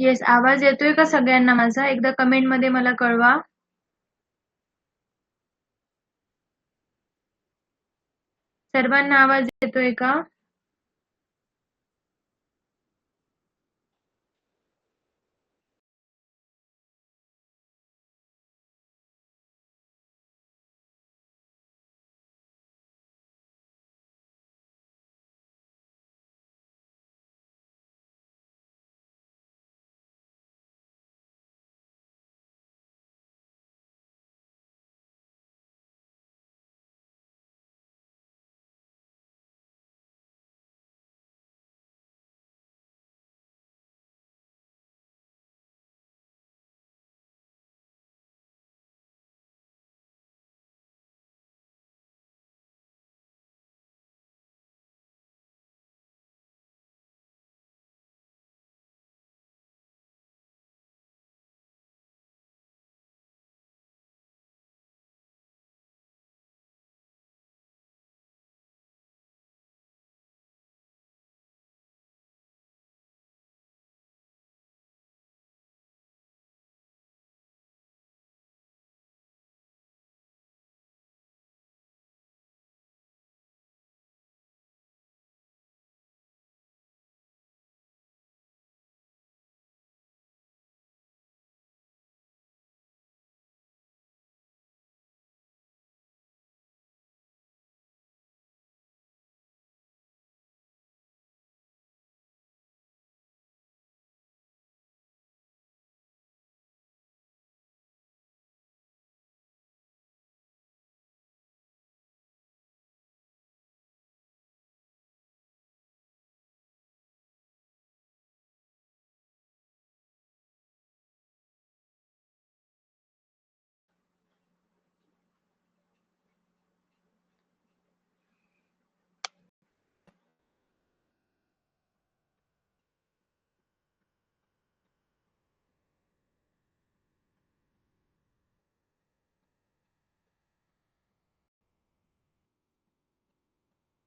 Yes, आवाज येतोय का सगळ्यांना माझा? एकदा कमेंटमध्ये मला कळवा. सर्वांना आवाज येतोय का?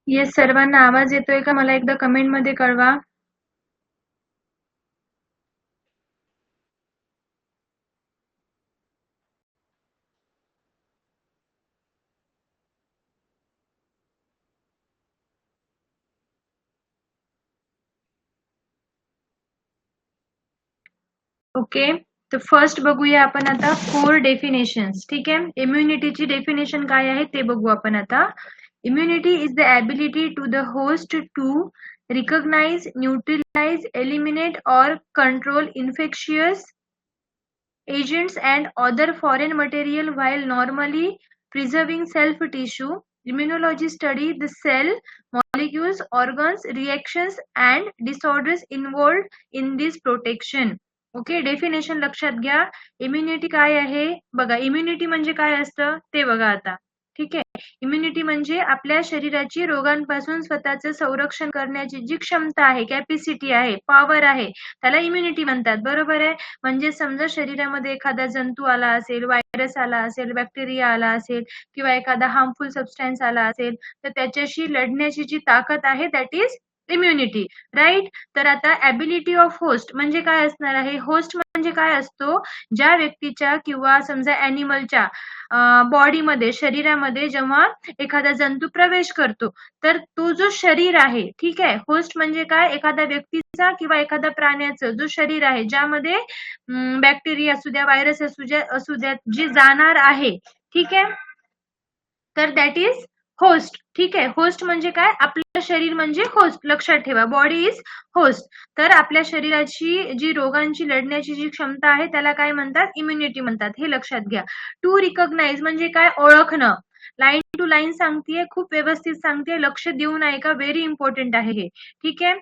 येस, सर्वांना आवाज येतोय का? मला एकदा कमेंटमध्ये कळवा. ओके, तर फर्स्ट बघूया आपण आता फोर डेफिनेशन्स. ठीक आहे, इम्युनिटीची डेफिनेशन काय आहे ते बघू आपण आता. Immunity is the ability to the host to recognize, neutralize, eliminate or control infectious agents and other foreign material while normally preserving self tissue. Immunology study the cell, molecules, organs, reactions and disorders involved in this protection. Okay, definition लक्षात घ्या. Immunity काय आहे बघा. Immunity म्हणजे काय असतं ते बघा आता. ठीक आहे, इम्युनिटी म्हणजे आपल्या शरीराची रोगांपासून स्वतःचं संरक्षण करण्याची जी क्षमता आहे, कॅपॅसिटी आहे, पॉवर आहे, त्याला इम्युनिटी म्हणतात. बरोबर आहे. म्हणजे समजा शरीरामध्ये एखादा जंतू आला असेल, व्हायरस आला असेल, बॅक्टेरिया आला असेल किंवा एखादा हार्मफुल सबस्टन्स आला असेल, तर त्याच्याशी लढण्याची जी ताकद आहे दॅट इज इम्युनिटी. राईट. तर आता ॲबिलिटी ऑफ होस्ट म्हणजे काय असणार आहे? होस्ट म्हणजे काय असतो? ज्या व्यक्तीच्या किंवा समजा ॲनिमलच्या बॉडीमध्ये, शरीरामध्ये जेव्हा एखादा जंतू प्रवेश करतो, तर तो जो शरीर आहे, ठीक आहे, होस्ट म्हणजे काय? एखाद्या व्यक्तीचा किंवा एखाद्या प्राण्याचं जो शरीर आहे, ज्यामध्ये बॅक्टेरिया असू द्या, व्हायरस असू द्या, जी जाणार आहे, ठीक आहे, तर दॅट इज होस्ट. ठीक आहे, होस्ट म्हणजे काय? आपलं शरीर म्हणजे होस्ट. लक्षात ठेवा, बॉडी इज होस्ट. तर आपल्या शरीराची जी रोगांची लढण्याची जी क्षमता आहे त्याला काय म्हणतात? इम्युनिटी म्हणतात. हे लक्षात घ्या. टू रिकॉग्नाइज म्हणजे काय? ओळखणं. लाईन टू लाईन सांगतेय, खूप व्यवस्थित सांगतेय, लक्ष देऊन ऐका, व्हेरी इम्पॉर्टंट आहे हे. ठीक आहे.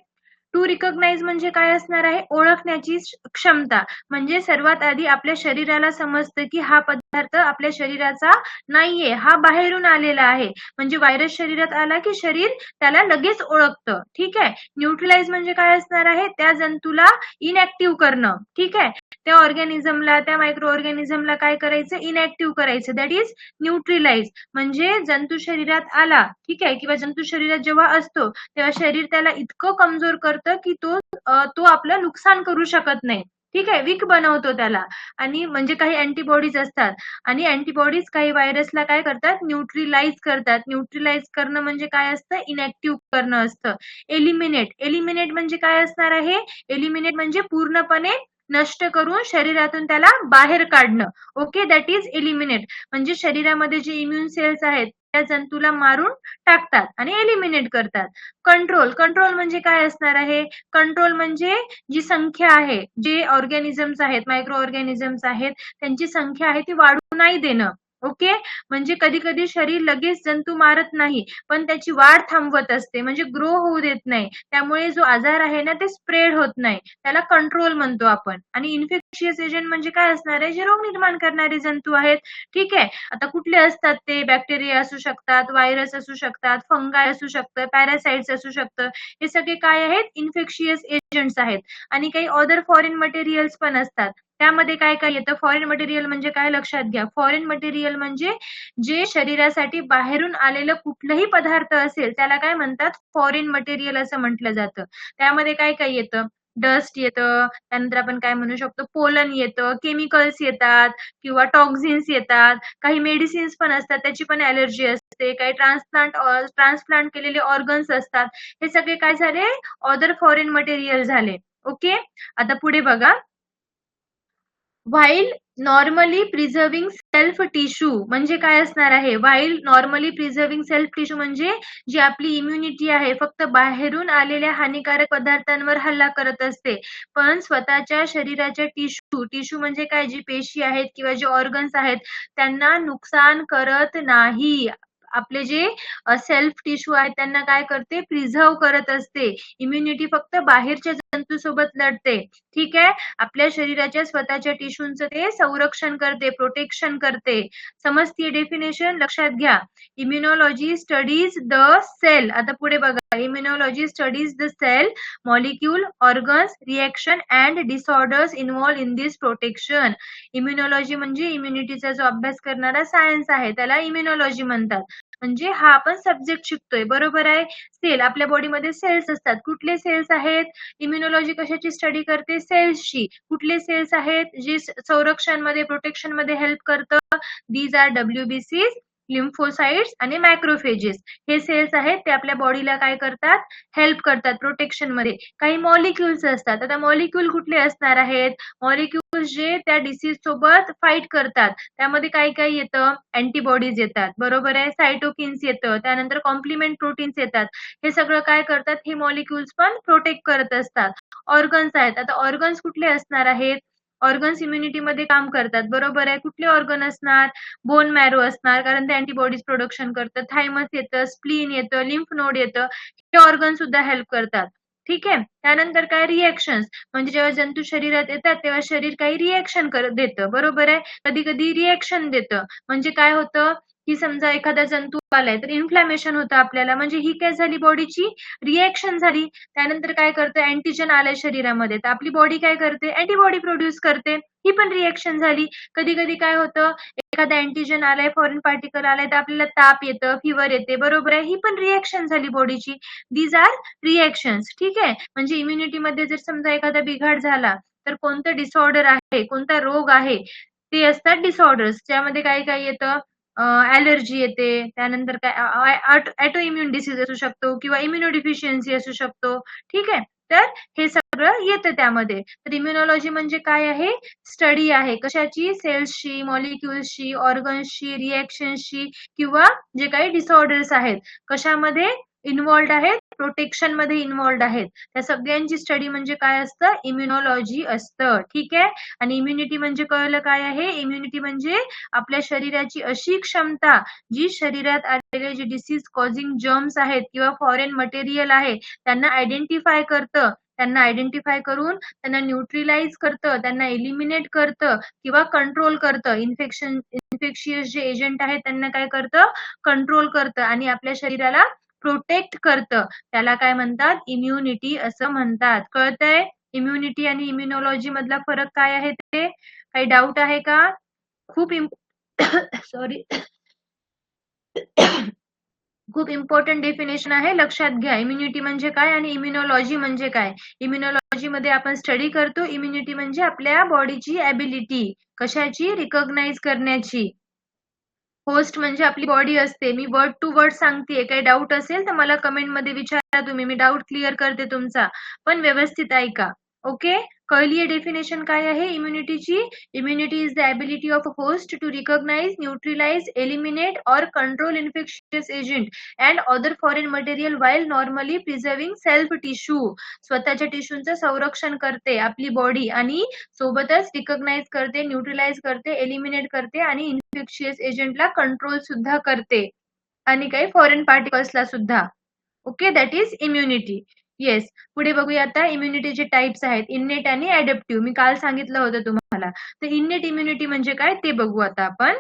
टू रिकॉग्नाइज म्हणजे काय असणार आहे? ओळखण्याची क्षमता. म्हणजे सर्वात आधी आपल्या शरीराला समजतं की हा पदार्थ आपल्या शरीराचा नाहीये, हा बाहेरून आलेला आहे. म्हणजे व्हायरस शरीरात आला की शरीर त्याला लगेच ओळखतं. ठीक आहे. न्यूट्रलाइज म्हणजे काय असणार आहे? त्या जंतूला इनऍक्टिव्ह करणं. ठीक आहे, त्या ऑर्गॅनिझमला, त्या मायक्रो ऑर्गॅनिझमला काय करायचं? इनऍक्टिव्ह करायचं. That is neutralize. म्हणजे जंतू शरीरात आला, ठीक आहे, किंवा जंतू शरीरात जेव्हा असतो तेव्हा शरीर त्याला इतकं कमजोर करतं की तो आपलं नुकसान करू शकत नाही. ठीक आहे, वीक बनवतो त्याला. आणि म्हणजे काही अँटीबॉडीज असतात आणि अँटीबॉडीज काही व्हायरसला काय करतात, न्यूट्रलाइज करतात. न्यूट्रलाइज करणं म्हणजे काय असतं, इनॅक्टिव्ह करणं असतं. एलिमिनेट म्हणजे काय असणार आहे, एलिमिनेट म्हणजे पूर्णपणे नष्ट करून शरीरातून त्याला बाहेर काढणं. Okay, that is eliminate. म्हणजे शरीरामध्ये जे इम्युन सेल्स आहेत त्या जंतूला मारून टाकतात आणि एलिमिनेट करतात. कंट्रोल म्हणजे काय असणार आहे, कंट्रोल म्हणजे जी संख्या आहे, जे ऑर्गॅनिझम्स आहेत, मायक्रो ऑर्गॅनिझम्स आहेत, त्यांची संख्या आहे ती वाढू नाही देणं. ओके, म्हणजे कधी कधी शरीर लगेच जंतू मारत नाही, पण त्याची वाढ थांबवत असते, म्हणजे ग्रो होऊ देत नाही. त्यामुळे जो आजार आहे ना ते स्प्रेड होत नाही, त्याला कंट्रोल म्हणतो आपण. आणि इन्फेक्शियस एजंट म्हणजे काय असणार आहे, जे रोग निर्माण करणारे जंतू आहेत. ठीक आहे, आता कुठले असतात ते, बॅक्टेरिया असू शकतात, व्हायरस असू शकतात, फंगाय असू शकतं, पॅरासाइट्स असू शकतं. हे सगळे काय आहेत, इन्फेक्शियस एजंट्स आहेत. आणि काही अदर फॉरेन मटेरियल्स पण असतात. त्यामध्ये काय काय येतं, फॉरेन मटेरियल म्हणजे काय लक्षात घ्या, फॉरेन मटेरियल म्हणजे जे शरीरासाठी बाहेरून आलेलं कुठलंही पदार्थ असेल त्याला काय म्हणतात, फॉरेन मटेरियल असं म्हटलं जातं. त्यामध्ये काय काय येतं, डस्ट येतं, त्यानंतर आपण काय म्हणू शकतो, पोलन येतं, केमिकल्स येतात किंवा टॉक्झिन्स येतात, काही मेडिसिन्स पण असतात, त्याची पण ॲलर्जी असते, काही ट्रान्सप्लांट केलेले ऑर्गन्स असतात. हे सगळे काय झाले, अदर फॉरेन मटेरियल झाले. ओके, आता पुढे बघा, while normally preserving self tissue म्हणजे काय असणार आहे, while normally preserving self tissue म्हणजे जी आपली इम्युनिटी आहे फक्त बाहेरून आलेल्या हानिकारक पदार्थांवर हल्ला करत असते, पण स्वतःच्या शरीराच्या टिश्यू म्हणजे काय, जी पेशी आहेत किंवा जे ऑर्गन्स आहेत त्यांना नुकसान करत नाही. आपले जे सेल्फ टिश्यू आहेत त्यांना काय करते, प्रिझर्व करत असते. इम्युनिटी फक्त बाहेरच्या जंतूसोबत लढते. ठीक आहे, आपल्या शरीराच्या स्वतःच्या टिश्यूंचं ते संरक्षण करते, प्रोटेक्शन करते. समजतीये डेफिनेशन, लक्षात घ्या. Immunology studies the cell. आता पुढे बघा, immunology studies the cell, molecule, organs, reaction and disorders involve in this protection. Immunology म्हणजे इम्युनिटीचा जो अभ्यास करणारा सायन्स आहे त्याला इम्युनॉलॉजी म्हणतात. म्हणजे हा आपण सब्जेक्ट शिकतोय, बरोबर आहे. सेल, आपल्या बॉडीमध्ये सेल्स असतात. कुठले सेल्स आहेत, इम्युनॉलॉजी कशाची स्टडी करते, सेल्सची. कुठले सेल्स आहेत, जे संरक्षणमध्ये, प्रोटेक्शनमध्ये हेल्प करतं, दीज आर WBCs, लिम्फोसाइट्स आणि मॅक्रोफेजेस. हे सेल्स आहेत ते आपल्या बॉडीला काय करतात, हेल्प करतात प्रोटेक्शनमध्ये. काही मॉलिक्युल्स असतात. आता मॉलिक्यूल कुठले असणार आहेत, मॉलिक्युल्स जे त्या डिसीज सोबत फाईट करतात. त्यामध्ये काय काय येतं, अँटीबॉडीज येतात, बरोबर आहे, सायटोकिन्स येतं, त्यानंतर कॉम्प्लिमेंट प्रोटीन्स येतात. हे सगळं काय करतात, हे मॉलिक्युल्स पण प्रोटेक्ट करत असतात. ऑर्गन्स आहेत. आता ऑर्गन्स कुठले असणार आहेत, ऑर्गन्स इम्युनिटीमध्ये काम करतात, बरोबर आहे. कुठले ऑर्गन असणार, बोन मॅरो असणार, कारण ते अँटीबॉडीज प्रोडक्शन करतं. थायमस येतं, स्प्लीन येतं, लिम्फ नोड येतं. हे ऑर्गन सुद्धा हेल्प करतात. ठीक आहे, त्यानंतर काय, रिएक्शन्स म्हणजे जेव्हा जंतू शरीरात येतात तेव्हा शरीर काही रिएक्शन देतं, बरोबर आहे. कधी कधी रिएक्शन देतं म्हणजे काय होतं, की समजा एखादा जंतू आलाय तर इन्फ्लॅमेशन होतं आपल्याला, म्हणजे ही काय झाली, बॉडीची रिएक्शन झाली. त्यानंतर काय करतं, अँटीजन आलंय शरीरामध्ये तर आपली बॉडी काय करते, अँटीबॉडी प्रोड्यूस करते, ही पण रिएक्शन झाली. कधी कधी काय होतं, एखादा अँटीजन आलाय, फॉरेन पार्टिकल आलाय तर आपल्याला ताप येतं, फिवर येते, बरोबर आहे, ही पण रिएक्शन झाली बॉडीची. These are reactions. ठीक आहे, म्हणजे इम्युनिटीमध्ये जर समजा एखादा बिघाड झाला तर कोणतं डिसऑर्डर आहे, कोणता रोग आहे, ते असतात डिसऑर्डर्स. त्यामध्ये काय काय येतं, ॲलर्जी येते, त्यानंतर काय ऑटो इम्युन डिसीज असू शकतो किंवा इम्युनोडिफिशियन्सी असू शकतो. ठीक आहे, तर हे सगळं येतं त्यामध्ये. तर इम्युनॉलॉजी म्हणजे काय आहे, स्टडी आहे कशाची, सेल्सची, मॉलिक्युल्सची, ऑर्गन्सची, रिएक्शन्सची किंवा जे काही डिसऑर्डर्स आहेत कशामध्ये इन्व्हॉल्ड आहेत, प्रोटेक्शन मध्ये इन्व्हॉल्ड आहेत. त्या सगळ्यांची स्टडी म्हणजे काय असतं, इम्युनॉलॉजी असतं. ठीक आहे, आणि इम्युनिटी म्हणजे कळलं काय आहे, इम्युनिटी म्हणजे आपल्या शरीराची अशी क्षमता जी शरीरात आलेले जे डिसीज कॉझिंग जर्म्स आहेत किंवा फॉरेन मटेरियल आहे त्यांना आयडेंटिफाय करतं, त्यांना आयडेंटिफाय करून त्यांना न्यूट्रलाइज करतं, त्यांना एलिमिनेट करतं किंवा कंट्रोल करतं. इन्फेक्शियस जे एजंट आहेत त्यांना काय करतं, कंट्रोल करतं आणि आपल्या शरीराला प्रोटेक्ट करतं. त्याला काय म्हणतात, इम्युनिटी असं म्हणतात. कळतंय, इम्युनिटी आणि इम्युनॉलॉजी मधला फरक काय आहे ते, काही डाऊट आहे का? खूप सॉरी खूप इम्पॉर्टंट डेफिनेशन आहे, लक्षात घ्या. इम्युनिटी म्हणजे काय आणि इम्युनॉलॉजी म्हणजे काय. इम्युनॉलॉजी मध्ये आपण स्टडी करतो. इम्युनिटी म्हणजे आपल्या बॉडीची ॲबिलिटी, कशाची, रिकॉग्नाइज करण्याची. होस्ट म्हणजे आपली बॉडी असते. मी वर्ड टू वर्ड सांगतेय. काही डाऊट असेल तर मला कमेंट मध्ये विचारा तुम्ही, मी डाऊट क्लिअर करते तुमचा, पण व्यवस्थित ऐका. ओके, कळलीये डेफिनेशन काय आहे इम्युनिटीची. Immunity is the ability of a host to recognise, neutralise, eliminate और control infectious agent and other foreign material while normally preserving self tissue. स्वतःच्या टिश्यूचं संरक्षण करते आपली बॉडी आणि सोबतच रिकॉग्नाइज करते, न्यूट्रलाइज करते, एलिमिनेट करते आणि इन्फेक्शियस एजंटला कंट्रोल सुद्धा करते आणि काही फॉरेन पार्टिकल्सला सुद्धा. Okay, that is immunity. Yes, पुढे बघूया आता इम्युनिटीचे टाइप्स आहेत, इन्नेट आणि ॲडॅप्टिव्ह. मी काल सांगितलं होतं तुम्हाला. तर इन्नेट इम्युनिटी म्हणजे काय ते बघू आता आपण.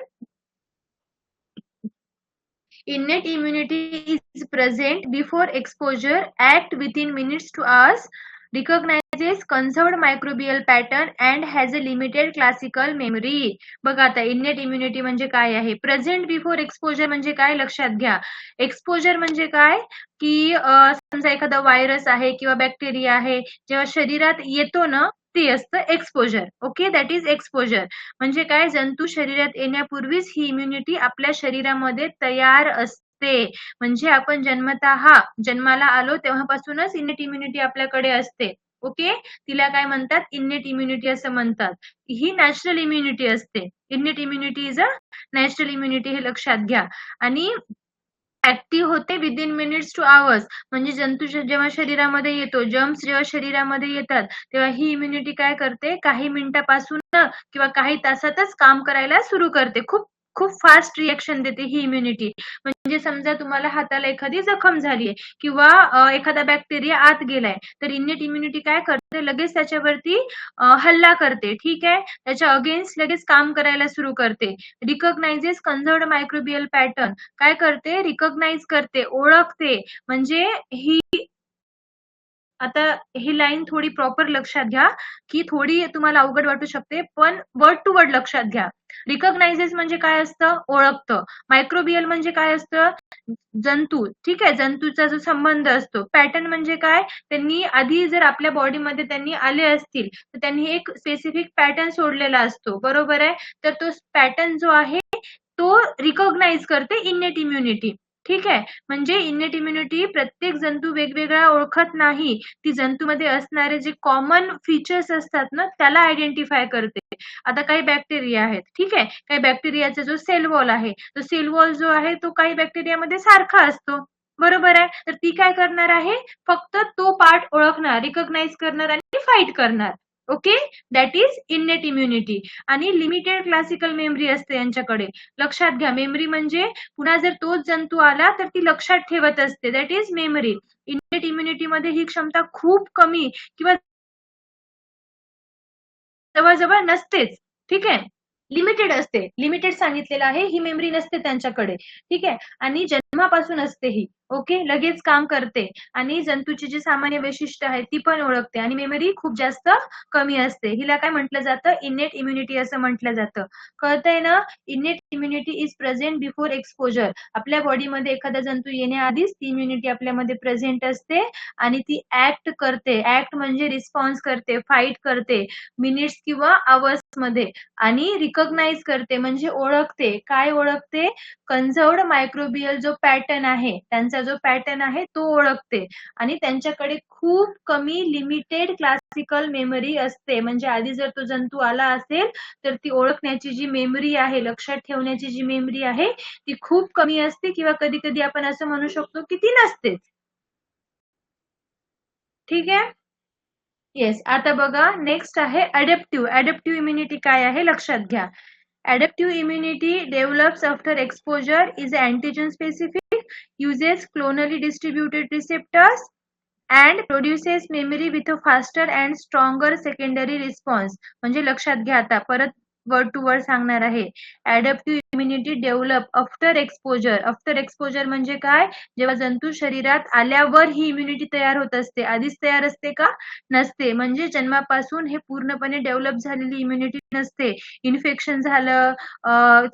Innate immunity is present before exposure, act within minutes to hours, recognizes conserved microbial pattern and has a limited classical memory. बघा आता इन्नेट इम्युनिटी म्हणजे काय आहे. प्रेझेंट बिफोर एक्सपोजर म्हणजे काय, लक्षात घ्या. एक्सपोजर म्हणजे काय की समजा एखादा व्हायरस आहे किंवा बॅक्टेरिया आहे, जेव्हा शरीरात येतो ना ते असतं exposure. Okay, that is exposure. म्हणजे काय, जंतू शरीरात येण्यापूर्वीच ही इम्युनिटी आपल्या शरीरामध्ये तयार असते. म्हणजे आपण जन्माला आलो तेव्हापासूनच इन्नेट इम्युनिटी आपल्याकडे असते. ओके, तिला काय म्हणतात, इन्नेट इम्युनिटी असं म्हणतात. ही नॅचरल इम्युनिटी असते. Innate immunity is a natural immunity, हे लक्षात घ्या. आणि ऍक्टिव्ह होते विदिन मिनिट्स टू आवर्स. म्हणजे जंतू जेव्हा शरीरामध्ये येतो, जर्म्स जेव्हा शरीरामध्ये येतात, तेव्हा ही इम्युनिटी काय करते, काही मिनिटापासून किंवा काही तासातच काम करायला सुरू करते. खूप खूप फास्ट रिएक्शन देते ही इम्युनिटी. म्हणजे समजा तुम्हाला हाताला एखादी जखम झाली आहे किंवा एखादा बॅक्टेरिया आत गेलाय, तर इन्नेट इम्युनिटी काय करते, लगेच त्याच्यावरती हल्ला करते. ठीक आहे, त्याच्या अगेन्स्ट लगेच काम करायला सुरू करते. रिकॉग्नाइजेस कन्झर्व्ड मायक्रोबियल पॅटर्न, काय करते, रिकॉग्नाइज करते, ओळखते. म्हणजे ही आता ही लाईन थोडी प्रॉपर लक्षात घ्या, की थोडी तुम्हाला अवघड वाटू शकते, पण वर्ड टू वर्ड लक्षात घ्या. रिकॉग्नाइजेस म्हणजे काय असतं, ओळखतं. मायक्रोबियल म्हणजे काय असतं, जंतू. ठीक आहे, जंतूचा जो संबंध असतो. पॅटर्न म्हणजे काय, त्यांनी आधी जर आपल्या बॉडीमध्ये त्यांनी आले असतील तर त्यांनी एक स्पेसिफिक पॅटर्न सोडलेला असतो, बरोबर आहे. तर तो पॅटर्न जो आहे तो रिकॉग्नाइज करते इन्नेट इम्युनिटी. ठीक आहे, म्हणजे इन्नेट इम्युनिटी प्रत्येक जंतू वेगवेगळा ओळखत नाही, ती जंतूमध्ये असणारे जे कॉमन फीचर्स असतात ना त्याला आयडेंटिफाय करते. आता काही बॅक्टेरिया आहेत, ठीक आहे, काही बॅक्टेरियाचा जो सेल वॉल आहे, तो सेल वॉल जो आहे तो काही बॅक्टेरियामध्ये सारखा असतो, बरोबर आहे. तर ती काय करणार आहे, फक्त तो पार्ट ओळखणार, रिकॉग्नाइज करणार आणि फाईट करणार. Okay, that is innate immunity. आणि लिमिटेड क्लासिकल मेमरी असते यांच्याकडे. लक्षात घ्या, मेमरी म्हणजे पुन्हा जर तोच जंतू आला तर ती लक्षात ठेवत असते, that is memory. Innate immunity मध्ये ही क्षमता खूप कमी किंवा जवळजवळ नसतेच. ठीक आहे, लिमिटेड असते. लिमिटेड सांगितलेलं आहे, ही मेमरी नसते त्यांच्याकडे. ठीक आहे, आणि जन्मापासून असते ही. ओके, लगेच काम करते आणि जंतूची जी सामान्य वैशिष्ट्य आहे ती पण ओळखते आणि मेमरी खूप जास्त कमी असते. हिला काय म्हटलं जातं, इन्नेट इम्युनिटी असं म्हटलं जातं. कळतंय ना. Innate immunity is present before exposure. आपल्या बॉडीमध्ये एखादा जंतू येण्याआधीच ती इम्युनिटी आपल्यामध्ये प्रेझेंट असते आणि ती ऍक्ट करते. ऍक्ट म्हणजे रिस्पॉन्स करते, फाईट करते मिनिट्स किंवा आवर्स मध्ये. आणि रिकॉग्नाइज करते म्हणजे ओळखते. काय ओळखते, कन्झर्व्ड मायक्रोबियल जो पॅटर्न आहे, त्यांचा जो पॅटर्न आहे तो ओळखते. आणि त्यांच्याकडे खूप कमी लिमिटेड क्लासिकल मेमरी असते. म्हणजे आधी जर तो जंतू आला असेल तर ती ओळखण्याची जी मेमरी आहे, लक्षात ठेवण्याची जी मेमरी आहे ती खूप कमी असते किंवा कधी कधी आपण असं म्हणू शकतो की ती नसतेच. ठीक आहे. येस, आता बघा नेक्स्ट आहे अडॅप्टिव्ह. अडॅप्टिव्ह इम्युनिटी काय आहे लक्षात घ्या. Adaptive immunity develops after exposure, is antigen specific, uses clonally distributed receptors and produces memory with a faster and stronger secondary response. म्हणजे लक्षात घ्या, आता परत वर्ड टू वर्ड सांगणार आहे. Adaptive immunity develop after exposure. After exposure म्हणजे काय, जेव्हा जंतू शरीरात आल्यावर ही इम्युनिटी तयार होत असते. आधीच तयार असते का, नसते. म्हणजे जन्मापासून हे पूर्णपणे डेव्हलप झालेली इम्युनिटी नसते. इन्फेक्शन झालं,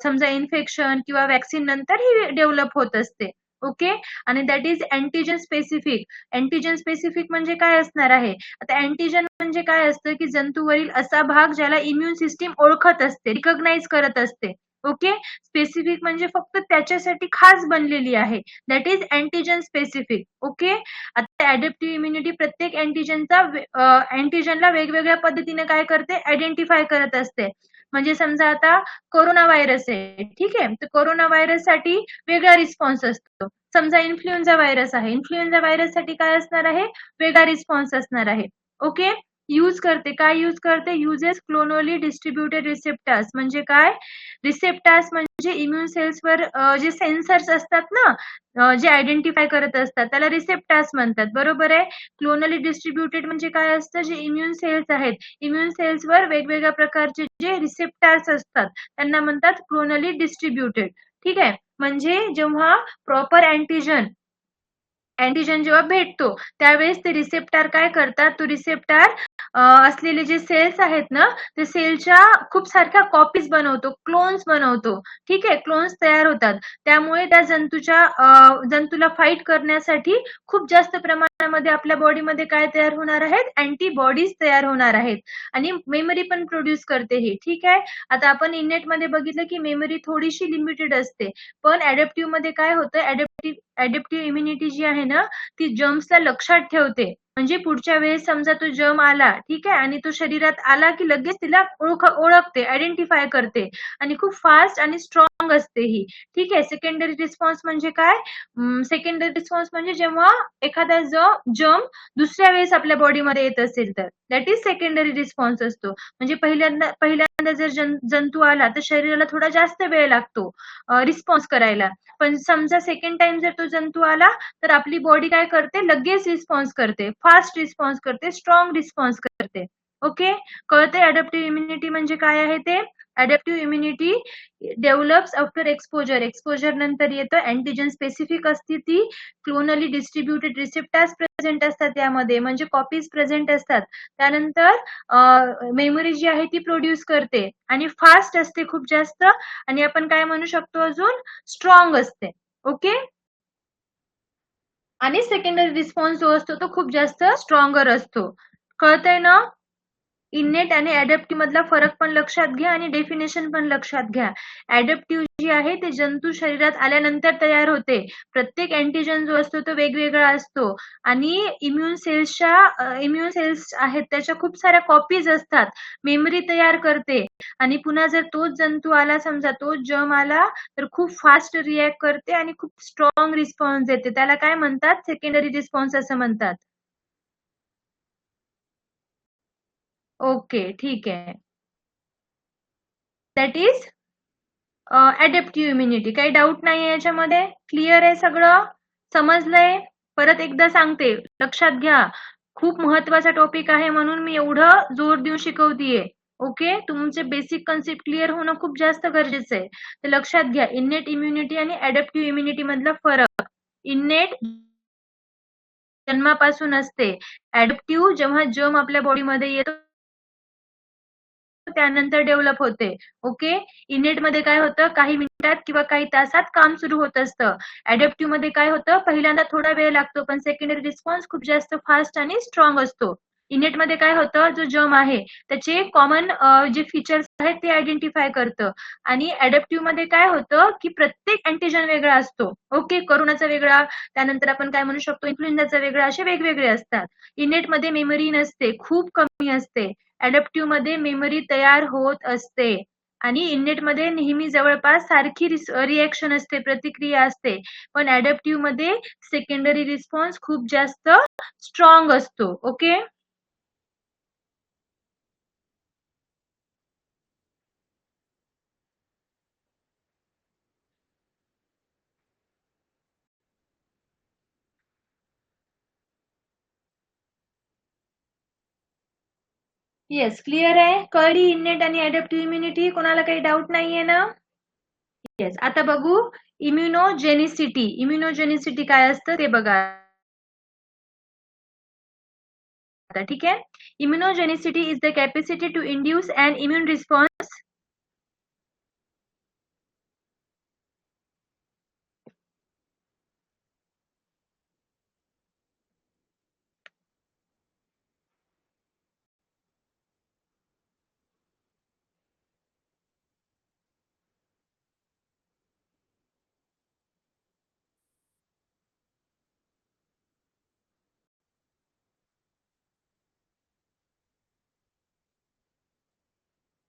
समजा इन्फेक्शन किंवा वॅक्सिन नंतर ही डेव्हलप होत असते. ओके. आणि that is antigen specific. Antigen specific म्हणजे काय असणार आहे? आता अँटीजन म्हणजे काय असतं की जंतूवरील असा भाग ज्याला इम्युन सिस्टीम ओळखत असते, रिकॉग्नाइज करत असते. ओके. स्पेसिफिक म्हणजे फक्त त्याच्यासाठी खास बनलेली आहे. That is antigen specific. Okay. आता ऍडॅप्टिव्ह इम्युनिटी प्रत्येक अँटीजनला वेगवेगळ्या पद्धतीने काय करते? आयडेंटिफाय करत असते. म्हणजे समजा आता कोरोना व्हायरस आहे, ठीक आहे, तर कोरोना व्हायरस साठी वेगळा रिस्पॉन्स असतो. समजा इन्फ्लुएन्झा व्हायरस आहे, इन्फ्लुएन्झा व्हायरस साठी काय असणार आहे? वेगळा रिस्पॉन्स असणार आहे. ओके. यूज करते, काय यूज करते? Uses clonally distributed receptors. म्हणजे काय? रिसेप्टर्स म्हणजे इम्युन सेल्सवर जे सेन्सर्स असतात ना, जे आयडेंटिफाय करत असतात, त्याला रिसेप्टर्स म्हणतात. बरोबर आहे. क्लोनली डिस्ट्रीब्युटेड म्हणजे काय असतं? जे इम्युन सेल्स आहेत, इम्युन सेल्सवर वेगवेगळ्या प्रकारचे जे रिसेप्टर्स असतात त्यांना म्हणतात क्लोनली डिस्ट्रीब्युटेड. ठीक आहे. म्हणजे जेव्हा प्रॉपर अँटीजन जेव्हा भेटतो त्यावेळेस ते रिसेप्टर काय करतात? तो रिसेप्टर असलेले जे सेल्स आहेत ना, ते सेलच्या खूप सारख्या कॉपीज बनवतो, क्लोन्स बनवतो. ठीक आहे. क्लोन्स तयार होतात. त्यामुळे त्या जंतूला फाईट करण्यासाठी खूप जास्त प्रमाणामध्ये आपल्या बॉडीमध्ये काय तयार होणार आहेत? अँटीबॉडीज तयार होणार आहेत. आणि मेमरी पण प्रोड्यूस करते ही. ठीक आहे. आता आपण इनेट मध्ये बघितलं की मेमरी थोडीशी लिमिटेड असते, पण ऍडॅप्टिव्ह मध्ये काय होतं? ऍडॅप्टिव्ह इम्युनिटी जी आहे ना, ती जर्म्सला लक्षात ठेवते. म्हणजे पुढच्या वेळेस समजा तो जर्म आला, ठीक आहे, आणि तो शरीरात आला की लगेच तिला ओळखते, आयडेंटिफाय करते आणि खूप फास्ट आणि स्ट्रॉंग असते ही. ठीक आहे. सेकंडरी रिस्पॉन्स म्हणजे काय? सेकंडरी रिस्पॉन्स म्हणजे जेव्हा एखादा जर्म दुसऱ्या वेळेस आपल्या बॉडीमध्ये येत असेल तर दॅट इज सेकंडरी रिस्पॉन्स असतो. म्हणजे पहिल्यांदा जर जंतू आला तर शरीराला थोडा जास्त वेळ लागतो रिस्पॉन्स करायला. पण समजा सेकंड टाइम जर तो जंतू आला तर आपली बॉडी काय करते? लगेच रिस्पॉन्स करते, फास्ट रिस्पॉन्स करते, स्ट्रॉंग रिस्पॉन्स करते. ओके. कळते अडॅप्टिव्ह इम्युनिटी म्हणजे काय आहे ते? Adaptive immunity develops after exposure. Exposure नंतर येतं. अँटीजन स्पेसिफिक असते ती. क्लोनली डिस्ट्रीब्युटेड रिसेप्टर्स प्रेझेंट असतात त्यामध्ये, म्हणजे कॉपीज प्रेझेंट असतात. त्यानंतर मेमरी जी आहे ती प्रोड्यूस करते आणि फास्ट असते खूप जास्त. आणि आपण काय म्हणू शकतो अजून? स्ट्रॉंग असते. ओके. आणि सेकंडरी रिस्पॉन्स जो असतो तो खूप जास्त स्ट्रॉंगर असतो. कळतंय ना? इनेट आणि अडॅप्टिव्ह मधला फरक पण लक्षात घ्या आणि डेफिनेशन पण लक्षात घ्या. अडॅप्टिव्ह जी आहे ते जंतू शरीरात आल्यानंतर तयार होते. प्रत्येक अँटीजन जो असतो तो वेगवेगळा असतो आणि इम्युन सेल्स आहेत त्याच्या खूप साऱ्या कॉपीज असतात. मेमरी तयार करते आणि पुन्हा जर तोच जंतू आला, समजा तोच जर्म आला, तर खूप फास्ट रिॲक्ट करते आणि खूप स्ट्रॉंग रिस्पॉन्स देते. त्याला काय म्हणतात? सेकंडरी रिस्पॉन्स असं म्हणतात. ओके. ठीक आहे. That is adaptive immunity. काही डाऊट नाही याच्यामध्ये? क्लिअर आहे सगळं? समजलंय? परत एकदा सांगते, लक्षात घ्या. खूप महत्वाचा टॉपिक आहे म्हणून मी एवढं जोर देऊन शिकवतीये. ओके. तुमचे बेसिक कन्सेप्ट क्लिअर होणं खूप जास्त गरजेचं आहे. तर लक्षात घ्या, इनेट इम्युनिटी आणि अडॅप्टिव्ह इम्युनिटी मधला फरक. इनेट जन्मापासून असते. अडॅप्टिव्ह जेव्हा जर्म आपल्या बॉडीमध्ये येतो त्यानंतर डेव्हलप होते. ओके. इनेट मध्ये काय होतं? काही मिनिटात किंवा काही तासात काम सुरू होत असतं. अडॅप्टिव्ह मध्ये काय होतं? पहिल्यांदा थोडा वेळ लागतो, पण सेकंडरी रिस्पॉन्स खूप जास्त फास्ट आणि स्ट्रॉंग असतो. इनेट मध्ये काय होतं? जो जर्म आहे त्याचे कॉमन जे फीचर्स आहेत ते आयडेंटिफाय करतं. आणि अडॅप्टिव्ह मध्ये काय होतं की प्रत्येक अँटीजन वेगळा असतो. ओके. कोरोनाचा वेगळा, त्यानंतर आपण काय म्हणू शकतो? इन्फ्लुएन्झाचा वेगळा, असे वेगवेगळे असतात. इनेट मध्ये मेमरी नसते, खूप कमी असते. अडॅप्टिव्ह मध्ये मेमरी तयार होत असते. आणि इनेट मध्ये नेहमी जवळपास सारखी रिएक्शन असते, प्रतिक्रिया असते. पण अडॅप्टिव्ह मध्ये सेकंडरी रिस्पॉन्स खूप जास्त स्ट्रॉंग असतो. ओके. येस. क्लिअर आहे? कळली इनेट आणि अडॅप्टिव्ह इम्युनिटी? कोणाला काही डाऊट नाहीये ना? येस. आता बघू इम्युनोजेनिसिटी. इम्युनोजेनिसिटी काय असतं ते बघा. ठीक आहे. Immunogenicity is the capacity to induce an immune response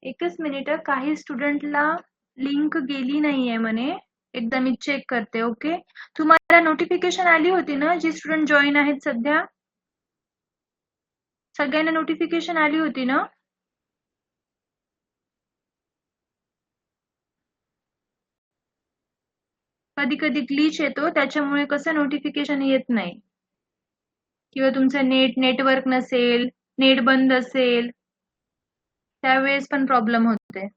एकच मिनिट, काही स्टुडंटला लिंक गेली नाहीये म्हणे. एकदा मी चेक करते. ओके, तुम्हाला नोटिफिकेशन आली होती ना, जी स्टुडंट जॉईन आहेत सध्या? सगळ्यांना नोटिफिकेशन आली होती ना? कधी कधी ग्लिच येतो, त्याच्यामुळे कसं नोटिफिकेशन येत नाही, किंवा तुमचं नेटवर्क नसेल, नेट बंद असेल, त्यावेळेस पण प्रॉब्लेम होते.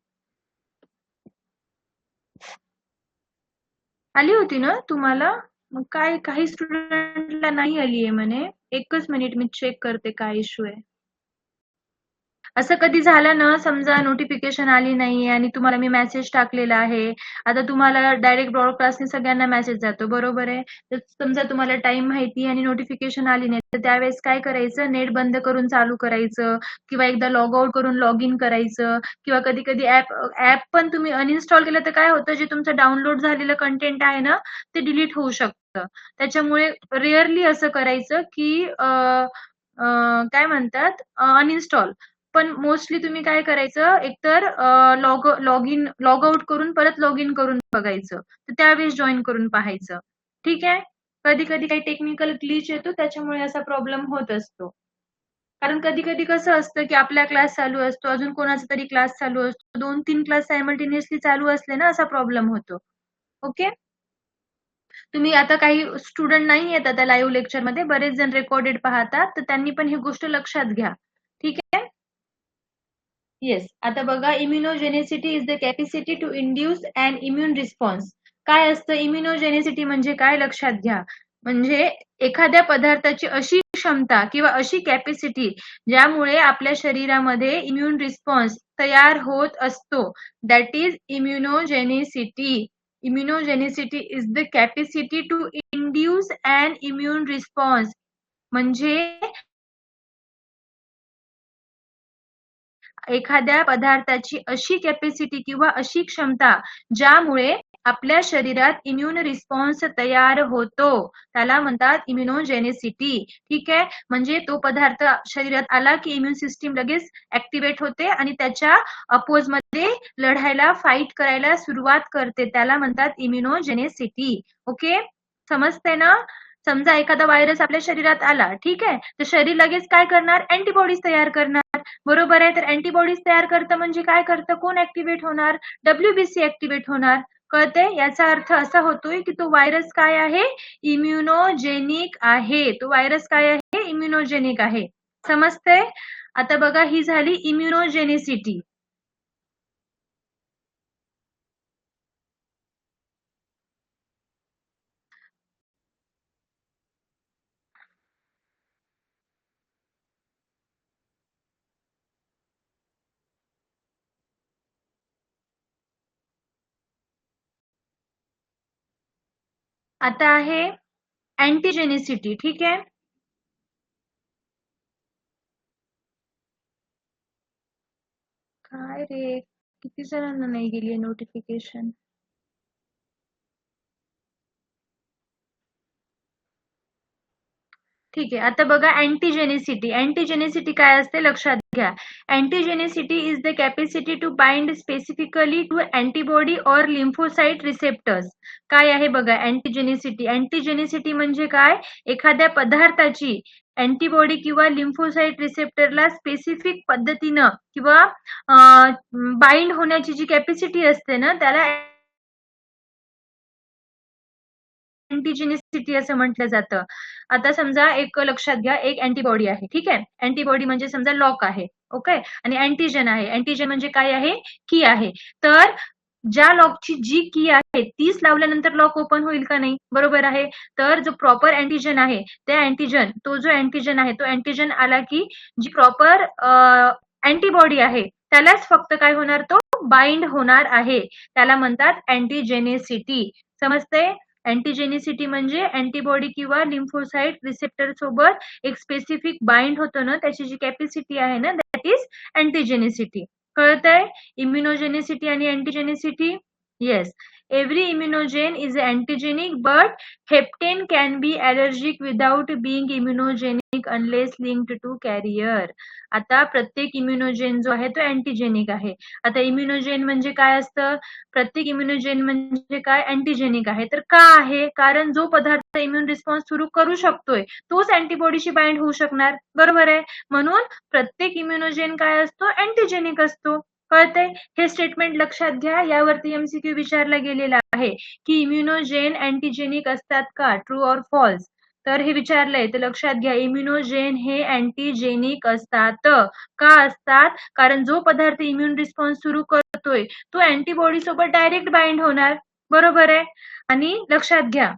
आली होती ना तुम्हाला? मग काय, काही स्टुडंटला नाही आली आहे म्हणे. एकच मिनिट, मी चेक करते काय इश्यू आहे. असं कधी झालं ना, समजा नोटिफिकेशन आली नाहीये आणि तुम्हाला मी मेसेज टाकलेला आहे. आता तुम्हाला डायरेक्ट ब्रॉडकास्टने सगळ्यांना मेसेज जातो, बरोबर आहे. तर समजा तुम्हाला टाइम माहिती आणि नोटिफिकेशन आली नाही, तर त्यावेळेस काय करायचं, नेट बंद करून चालू करायचं, किंवा एकदा लॉग आउट करून लॉग इन करायचं, किंवा कधी कधी ऍप पण तुम्ही अनइन्स्टॉल केलं तर काय होतं, जे तुमचं डाउनलोड झालेलं कंटेंट आहे ना, ते डिलीट होऊ शकतं. त्याच्यामुळे रेअरली असं करायचं की काय म्हणतात, अनइन्स्टॉल. पण मोस्टली तुम्ही काय करायचं, एकतर लॉग आउट करून परत लॉग इन करून बघायचं, तर त्यावेळेस जॉईन करून पाहायचं. ठीक आहे. कधी कधी काही टेक्निकल ग्लिच येतो, त्याच्यामुळे असा प्रॉब्लेम होत असतो. कारण कधी कधी कसं असतं की आपला क्लास चालू असतो, अजून कोणाचा तरी क्लास चालू असतो, 2-3 क्लास सायमल्टेनियसली चालू असले ना, असा प्रॉब्लेम होतो. ओके. तुम्ही आता काही स्टुडंट नाही येत आता लाईव्ह लेक्चरमध्ये, बरेच जण रेकॉर्डेड पाहतात, तर त्यांनी पण ही गोष्ट लक्षात घ्या. ठीक आहे. येस. आता बघा, immunogenicity is the capacity to induce and immune response. काय असतं इम्युनोजेनिसिटी म्हणजे काय, लक्षात घ्या. म्हणजे एखाद्या पदार्थाची अशी क्षमता किंवा अशी कॅपॅसिटी ज्यामुळे आपल्या शरीरामध्ये इम्युन रिस्पॉन्स तयार होत असतो, that is immunogenicity. Immunogenicity is the capacity to induce and immune response. म्हणजे एखाद्या पदार्थाची अशी कॅपॅसिटी किंवा अशी क्षमता ज्यामुळे आपल्या शरीरात इम्युन रिस्पॉन्स तयार होतो, त्याला म्हणतात इम्युनोजेनिसिटी. ठीक आहे. म्हणजे तो पदार्थ शरीरात आला की इम्युन सिस्टीम लगेच ऍक्टिव्हेट होते आणि त्याच्या अपोज मध्ये लढायला, फाईट करायला सुरुवात करते, त्याला म्हणतात इम्युनोजेनिसिटी. ओके, समजते ना? समजा एखादा व्हायरस आपल्या शरीरात आला, ठीक आहे, तर शरीर लगेच काय करणार, अँटीबॉडीज तयार करणार, बरोबर आहे. तर अँटीबॉडीज तयार करतं म्हणजे काय करतं, कोण ऍक्टिव्हेट होणार, WBC ऍक्टिव्हेट होणार. कळते? याचा अर्थ असा होतोय की तो व्हायरस काय आहे, इम्युनोजेनिक आहे. तो व्हायरस काय आहे, इम्युनोजेनिक आहे. समजते? आता बघा, ही झाली इम्युनोजेनिसिटी. आता आहे अँटीजेनिसिटी. ठीक आहे. काय रे, किती जणांना नाही गेली नोटिफिकेशन? ठीक आहे. आता बघा, अँटीजेनिसिटी. अँटीजेनिसिटी काय असते, लक्षात घ्या. Antigenicity is the capacity to bind specifically to antibody or lymphocyte receptors. काय आहे बघा अँटीजेनिसिटी. अँटीजेनिसिटी म्हणजे काय, एखाद्या पदार्थाची अँटीबॉडी किंवा लिम्फोसाइट रिसेप्टरला स्पेसिफिक पद्धतीनं किंवा बाइंड होण्याची जी कॅपॅसिटी असते ना, त्याला अँटीजेनिसिटी असं म्हटलं जातं. आता समजा एक लक्षात घ्या, एक अँटीबॉडी आहे. ठीक आहे. अँटीबॉडी म्हणजे समजा लॉक आहे. ओके. आणि अँटीजन आहे. अँटीजन म्हणजे काय आहे, की आहे. तर ज्या लॉकची जी की आहे तीच लावल्यानंतर लॉक ओपन होईल का नाही, बरोबर आहे. तर जो प्रॉपर अँटीजन आहे, त्या अँटीजन, तो जो अँटीजन आहे, तो अँटीजन आला की जी प्रॉपर अँटीबॉडी आहे त्यालाच फक्त काय होणार, तो बाइंड होणार आहे, त्याला म्हणतात अँटीजेनिसिटी. समजते? अँटीजेनिसिटी म्हणजे अँटीबॉडी किंवा लिम्फोसाइट रिसेप्टर सोबत एक स्पेसिफिक बाइंड होतं ना, त्याची जी कॅपॅसिटी आहे ना, दॅट इज अँटीजेनिसिटी. कळतंय? इम्युनोजेनिसिटी आणि अँटीजेनिसिटी. Yes. Every immunogen is antigenic, but heptane can be allergic without being immunogenic unless linked to carrier. आता प्रत्येक इम्युनोजेन जो आहे तो अँटीजेनिक आहे. आता इम्युनोजेन म्हणजे काय असतं? प्रत्येक इम्युनोजेन म्हणजे काय? अँटीजेनिक आहे. तर का आहे? कारण जो पदार्थ इम्युन रिस्पॉन्स सुरू करू शकतोय तोच अँटीबॉडीशी बाइंड होऊ शकणार. बरोबर आहे. म्हणून प्रत्येक इम्युनोजेन काय असतो? अँटीजेनिक असतो. कळतंय? हे स्टेटमेंट लक्षात घ्या. यावरती एमसीक्यू विचारला गेलेला आहे की इम्युनोजेन अँटीजेनिक असतात का? True or false? तर हे विचारलंय तर लक्षात घ्या, इम्युनोजेन हे अँटीजेनिक असतात. का असतात? कारण जो पदार्थ इम्युन रिस्पॉन्स सुरू करतोय तो अँटीबॉडी सोबत डायरेक्ट बाइंड होणार. बरोबर आहे. आणि लक्षात घ्या,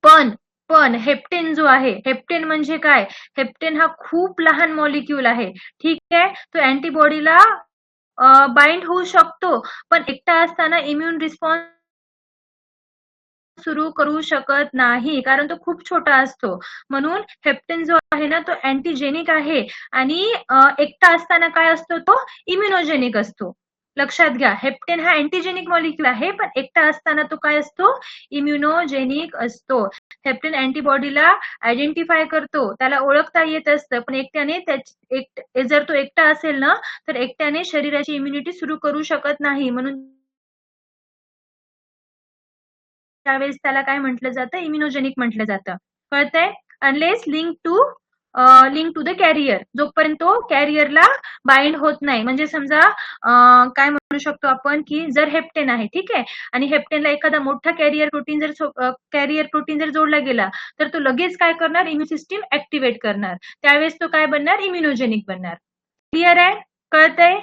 पण हेप्टेन जो आहे, हेप्टेन म्हणजे काय? हेप्टेन हा खूप लहान मॉलिक्यूल आहे. ठीक आहे. तो अँटीबॉडीला बाइंड होऊ शकतो, पण एकटा असताना इम्युन रिस्पॉन्स सुरू करू शकत नाही, कारण तो खूप छोटा असतो. म्हणून हेप्टेन जो आहे ना तो अँटीजेनिक आहे आणि एकटा असताना काय असतो? तो इम्युनोजेनिक असतो. लक्षात घ्या, हेप्टेन हा अँटीजेनिक मॉलिक्यूल आहे, पण एकटा असताना तो काय असतो? इम्युनोजेनिक असतो. हेप्टेन अँटीबॉडीला आयडेंटिफाय करतो, त्याला ओळखता येत असतं, पण एकट्याने जर तो एकटा असेल ना तर एकट्याने शरीराची इम्युनिटी सुरू करू शकत नाही. म्हणून त्यावेळेस त्याला काय म्हटलं जातं? इम्युनोजेनिक म्हटलं जातं. कळतंय? Unless link to the carrier, जोपर्यंत तो कॅरियरला बाइंड होत नाही. म्हणजे समजा काय म्हणू शकतो आपण की जर हेप्टेन आहे, ठीक आहे, आणि हेप्टेनला एखादा मोठा कॅरियर प्रोटीन जर जोडला गेला तर तो लगेच काय करणार? इम्युन सिस्टीम ऍक्टिव्हेट करणार. त्यावेळेस तो काय बनणार? इम्युनोजेनिक बनणार. क्लिअर आहे? कळतंय?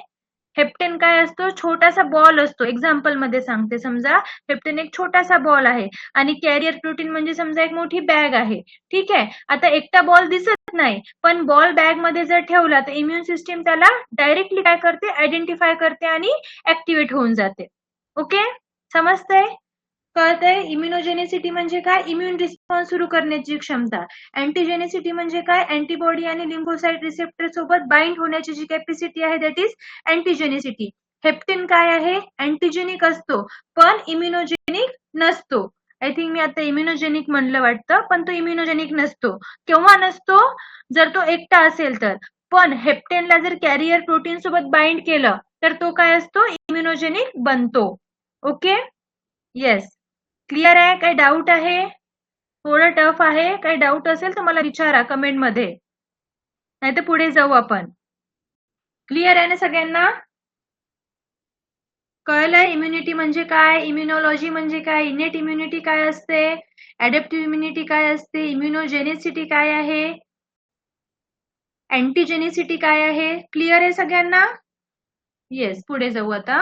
हेप्टेन काय असतो? छोटासा बॉल असतो. एक्झाम्पल मध्ये सांगते, समजा हेप्टेन एक छोटासा बॉल आहे आणि कॅरियर प्रोटीन म्हणजे समजा एक मोठी बॅग आहे. ठीक आहे. आता एकटा बॉल दिसत नाही, पण बॉल बॅग मध्ये जर ठेवला तर इम्युन सिस्टीम त्याला डायरेक्टली काय करते? आयडेंटिफाय करते आणि ऍक्टिव्हेट होऊन जाते. ओके, समजतंय? कळतंय? इम्युनोजेनिसिटी म्हणजे काय? इम्युन रिस्पॉन्स सुरू करण्याची क्षमता. अँटीजेनिसिटी म्हणजे काय? अँटीबॉडी आणि लिम्फोसाइट रिसेप्टर सोबत बाइंड होण्याची जी कॅपॅसिटी आहे दॅट इज अँटीजेनिसिटी. हेप्टेन काय आहे? अँटीजेनिक असतो, पण इम्युनोजेनिक नसतो. आय थिंक मी आता इम्युनोजेनिक म्हणलं वाटतं, पण तो इम्युनोजेनिक नसतो. केव्हा नसतो? जर तो एकटा असेल तर. पण हेप्टेनला जर कॅरियर प्रोटीन सोबत बाइंड केलं तर तो काय असतो? इम्युनोजेनिक बनतो. Okay, yes. क्लिअर आहे? काही डाऊट आहे? थोडं टफ आहे. काही डाऊट असेल तर मला विचारा कमेंट मध्ये, नाहीतर पुढे जाऊ आपण. क्लिअर आहे ना सगळ्यांना? कळलंय इम्युनिटी म्हणजे काय? इम्युनॉलॉजी म्हणजे काय? इनेट इम्युनिटी काय असते? ऍडॅप्टिव्ह इम्युनिटी काय असते? इम्युनोजेनिसिटी काय आहे? अँटीजेनिसिटी काय आहे? क्लिअर आहे सगळ्यांना? येस, पुढे जाऊ आता.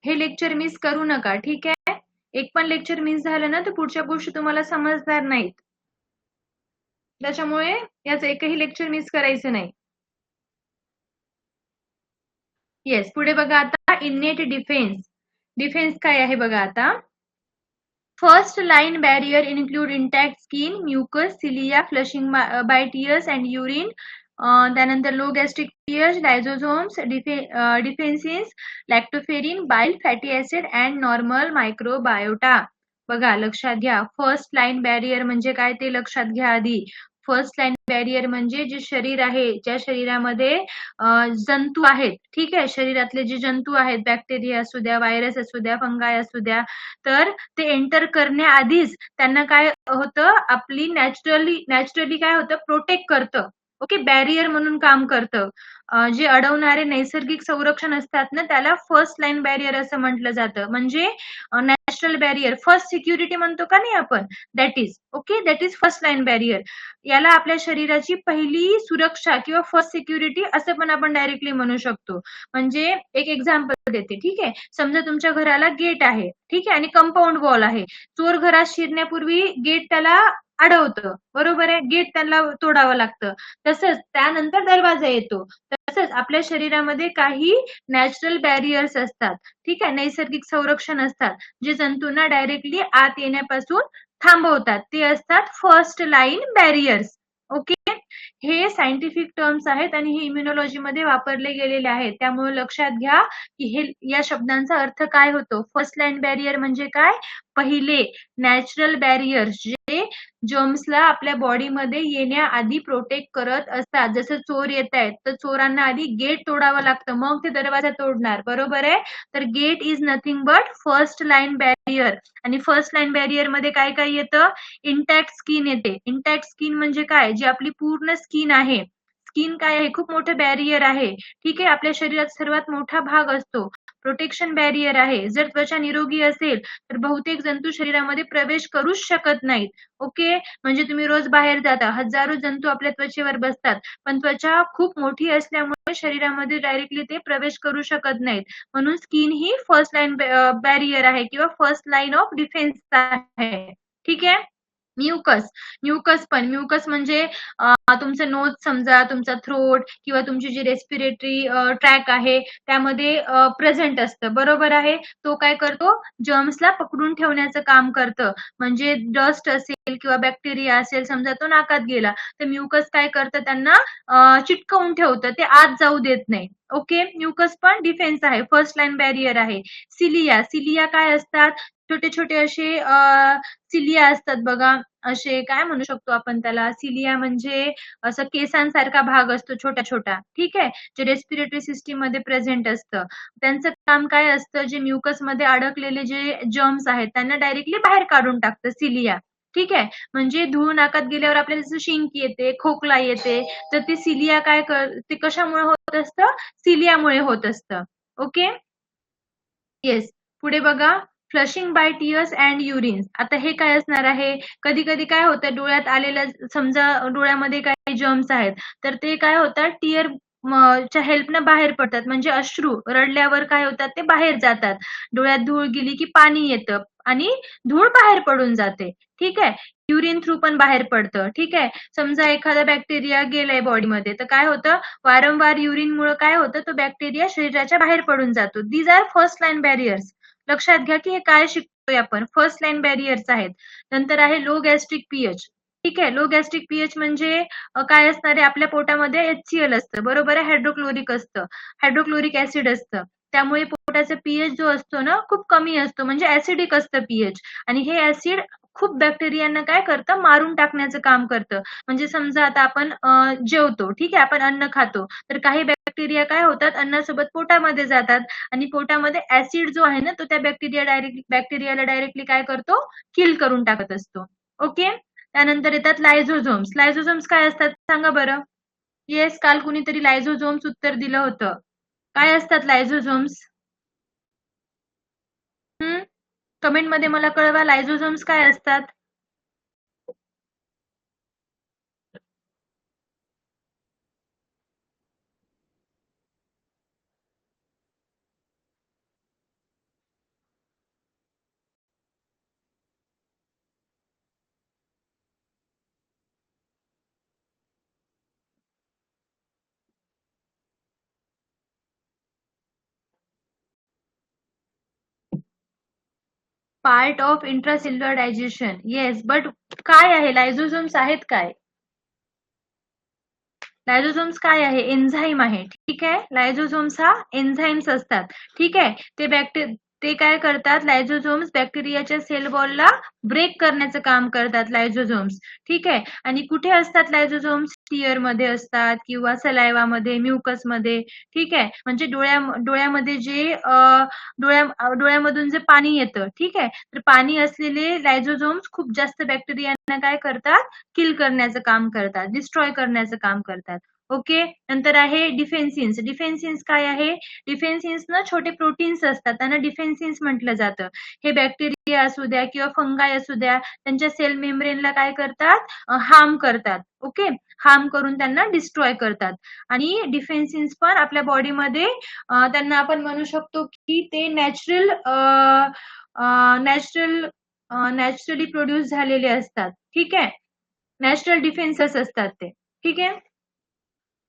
हे लेक्चर मिस करू नका, ठीक आहे? एक पण लेक्चर मिस झालं ना तर पुढच्या गोष्टी तुम्हाला समजणार नाहीत. त्याच्यामुळे याचं एकही लेक्चर मिस करायचं नाही. येस, पुढे बघा आता इनेट डिफेन्स. डिफेन्स काय आहे बघा आता. First line barrier include intact skin, mucus, cilia, flushing by tears and urine. त्यानंतर low gastric tears, lysozymes, defensins, lactoferrin, bile, fatty acid and normal microbiota. बघा, लक्षात घ्या, फर्स्ट लाइन बॅरियर म्हणजे काय ते लक्षात घ्या आधी. फर्स्ट लाइन बॅरियर म्हणजे जे शरीर आहे, ज्या शरीरामध्ये जंतू आहेत, ठीक आहे, शरीरातले जे जंतू आहेत, बॅक्टेरिया असू द्या, व्हायरस असू द्या, फंगाय असू द्या, तर ते एंटर करण्याआधीच त्यांना काय होतं? आपली नॅचरली काय होतं? प्रोटेक्ट करतं. ओके, बॅरियर म्हणून काम करतं. जे अडवणारे नैसर्गिक संरक्षण असतात ना त्याला फर्स्ट लाइन बॅरियर असं म्हटलं जातं. म्हणजे नॅचरल बॅरियर, फर्स्ट सिक्युरिटी म्हणतो का नाही आपण, that is first line barrier. याला आपल्या शरीराची पहिली सुरक्षा किंवा फर्स्ट सिक्युरिटी असं पण आपण डायरेक्टली म्हणू शकतो. म्हणजे एक एक्झाम्पल देते, ठीक आहे. समजा तुमच्या घराला गेट आहे, ठीक आहे, आणि कंपाऊंड वॉल आहे. चोर घरात शिरण्यापूर्वी गेट त्याला अडवतं, बरोबर आहे, गेट त्यांना तोडावं लागतं. तसंच त्यानंतर दरवाजा येतो. तसंच आपल्या शरीरामध्ये काही नॅचरल बॅरियर्स असतात, ठीक आहे, नैसर्गिक संरक्षण असतात, जे जंतूंना डायरेक्टली आत येण्यापासून थांबवतात. ते असतात फर्स्ट लाइन बॅरियर्स. ओके, हे सायंटिफिक टर्म्स आहेत आणि हे इम्युनॉलॉजी मध्ये वापरले गेलेले आहेत. त्यामुळे लक्षात घ्या की हे या शब्दांचा अर्थ काय होतो. फर्स्ट लाईन बॅरियर म्हणजे काय, पहिले नॅचरल बॅरियर जे जर्म्सला आपल्या बॉडीमध्ये येण्याआधी प्रोटेक्ट करत असतात. जसं चोर येत आहेत तर चोरांना आधी गेट तोडावं लागतं, मग ते दरवाजा तोडणार, बरोबर आहे. तर gate is nothing but first line barrier. आणि फर्स्ट लाईन बॅरियर मध्ये काय काय येतं, इंटॅक्ट स्किन येते. इंटॅक्ट स्किन म्हणजे काय, जी आपली पूर्ण स्किन आहे. स्किन काय आहे, खूप मोठं बॅरियर आहे, ठीक आहे. आपल्या शरीरात सर्वात मोठा भाग असतो. प्रोटेक्शन बॅरियर आहे. जर त्वचा निरोगी असेल तर बहुतेक जंतू शरीरामध्ये प्रवेश करूच शकत नाहीत. ओके, म्हणजे तुम्ही रोज बाहेर जाता, हजारो जंतू आपल्या त्वचेवर बसतात, पण त्वचा खूप मोठी असल्यामुळे शरीरामध्ये डायरेक्टली ते प्रवेश करू शकत नाहीत. म्हणून स्किन ही फर्स्ट लाईन बॅरियर आहे किंवा फर्स्ट लाईन ऑफ डिफेन्स आहे, ठीक आहे. म्युकस, म्युकस म्हणजे तुमचं नोज समजा, तुमचा थ्रोट किंवा तुमची जी रेस्पिरेटरी ट्रॅक आहे त्यामध्ये प्रेझेंट असतं, बरोबर आहे. तो काय करतो, जर्म्सला पकडून ठेवण्याचं काम करतं. म्हणजे डस्ट असेल किंवा बॅक्टेरिया असेल, समजा तो नाकात गेला तर म्युकस काय करतं, त्यांना चिटकवून ठेवतं, ते आत जाऊ देत नाही. ओके, म्युकस पण डिफेन्स आहे, फर्स्ट लाईन बॅरियर आहे. सिलिया काय असतात, छोटे छोटे असे सिलिया असतात बघा, असे काय म्हणू शकतो आपण त्याला, सिलिया म्हणजे असं केसांसारखा भाग असतो छोटा छोटा, ठीक आहे, जे रेस्पिरेटरी सिस्टीम मध्ये प्रेझेंट असतं. त्यांचं काम काय असतं, जे म्युकस मध्ये अडकलेले जे जर्म्स आहेत त्यांना डायरेक्टली बाहेर काढून टाकतं सिलिया, ठीक आहे. म्हणजे धूळ नाकात गेल्यावर आपल्याला जसं शिंक येते, खोकला येते, तर ते सिलिया काय ते कशामुळे होत असतं, सिलियामुळे होत असतं. Okay, yes. पुढे बघा, flushing by tears and urine. आता हे काय असणार आहे, कधी कधी काय होतं, डोळ्यात आलेल्या, समजा डोळ्यामध्ये काही जर्म्स आहेत तर ते काय होतात, टीयर च्या हेल्पनं बाहेर पडतात. म्हणजे अश्रू रडल्यावर काय होतात, ते बाहेर जातात. डोळ्यात धूळ गेली की पाणी येतं आणि धूळ बाहेर पडून जाते, ठीक आहे. युरिन थ्रू पण बाहेर पडतं, ठीक आहे. समजा एखादा बॅक्टेरिया गेलाय बॉडीमध्ये तर काय होतं, वारंवार युरिनमुळे काय होतं, तो बॅक्टेरिया शरीराच्या बाहेर पडून जातो. These are first line barriers. लक्षात घ्या की हे काय शिकतोय आपण, फर्स्ट लाईन बॅरियर्स आहेत. नंतर आहे लो गॅस्ट्रिक पीएच, ठीक आहे. लो गॅस्ट्रिक पीएच म्हणजे काय असणार आहे, आपल्या पोटामध्ये HCl असतं, बरोबर आहे, हायड्रोक्लोरिक असतं, हायड्रोक्लोरिक ऍसिड असतं. त्यामुळे पोटाचा पीएच जो असतो ना खूप कमी असतो, म्हणजे ऍसिडिक असतं पीएच. आणि हे ऍसिड खूप बॅक्टेरियांना काय करतं, मारून टाकण्याचं काम करतं. म्हणजे समजा आता आपण जेवतो, ठीक आहे, आपण अन्न खातो, तर काही बॅक्टेरिया काय होतात, अन्नासोबत पोटामध्ये जातात आणि पोटामध्ये ऍसिड जो आहे ना तो त्या बॅक्टेरियाला डायरेक्टली काय करतो, किल करून टाकत असतो. ओके, त्यानंतर येतात लायझोझोम्स. लायझोझोम्स काय असतात सांगा बरं. येस, काल कुणीतरी लायझोझोम्स उत्तर दिलं होतं. काय असतात लायझोझोम्स? कमेंट मध्ये मला कळवा, लायझोझोम्स काय असतात. Part of intracellular digestion. Yes, but काय आहे, लायझोझोम्स आहेत काय, लायझोझोम्स काय आहे, एन्झाईम आहे, ठीक आहे. लायझोझोम्स हा एन्झाईम्स असतात, ठीक आहे. ते काय करतात, लायझोझोम्स बॅक्टेरियाच्या सेल वॉलला ब्रेक करण्याचं काम करतात लायझोझोम्स, ठीक आहे. आणि कुठे असतात लायझोझोम्स, टीयर मध्ये असतात किंवा सलायवामध्ये, म्युकस मध्ये, ठीक आहे. म्हणजे डोळ्यामध्ये जे डोळ्यामधून जे पाणी येतं, ठीक आहे, तर पाणी असलेले लायझोझोम्स खूप जास्त बॅक्टेरियांना काय करतात, किल करण्याचं काम करतात, डिस्ट्रॉय करण्याचं काम करतात. ओके, नंतर आहे डिफेन्सिन्स. डिफेन्सिन्स काय आहे, डिफेन्सिन्स ना छोटे प्रोटीन्स असतात, त्यांना डिफेन्सिन्स म्हटलं जातं. हे बॅक्टेरिया असू द्या किंवा फंगाय असू द्या, त्यांच्या सेल मेम्ब्रेनला काय करतात, हार्म करतात. ओके, हार्म करून त्यांना डिस्ट्रॉय करतात. आणि डिफेन्सिन्स पण आपल्या बॉडीमध्ये त्यांना आपण म्हणू शकतो की ते नॅचरल नॅचरली प्रोड्यूस झालेले असतात, ठीक आहे. नॅचरल डिफेन्सेस असतात ते, ठीक आहे.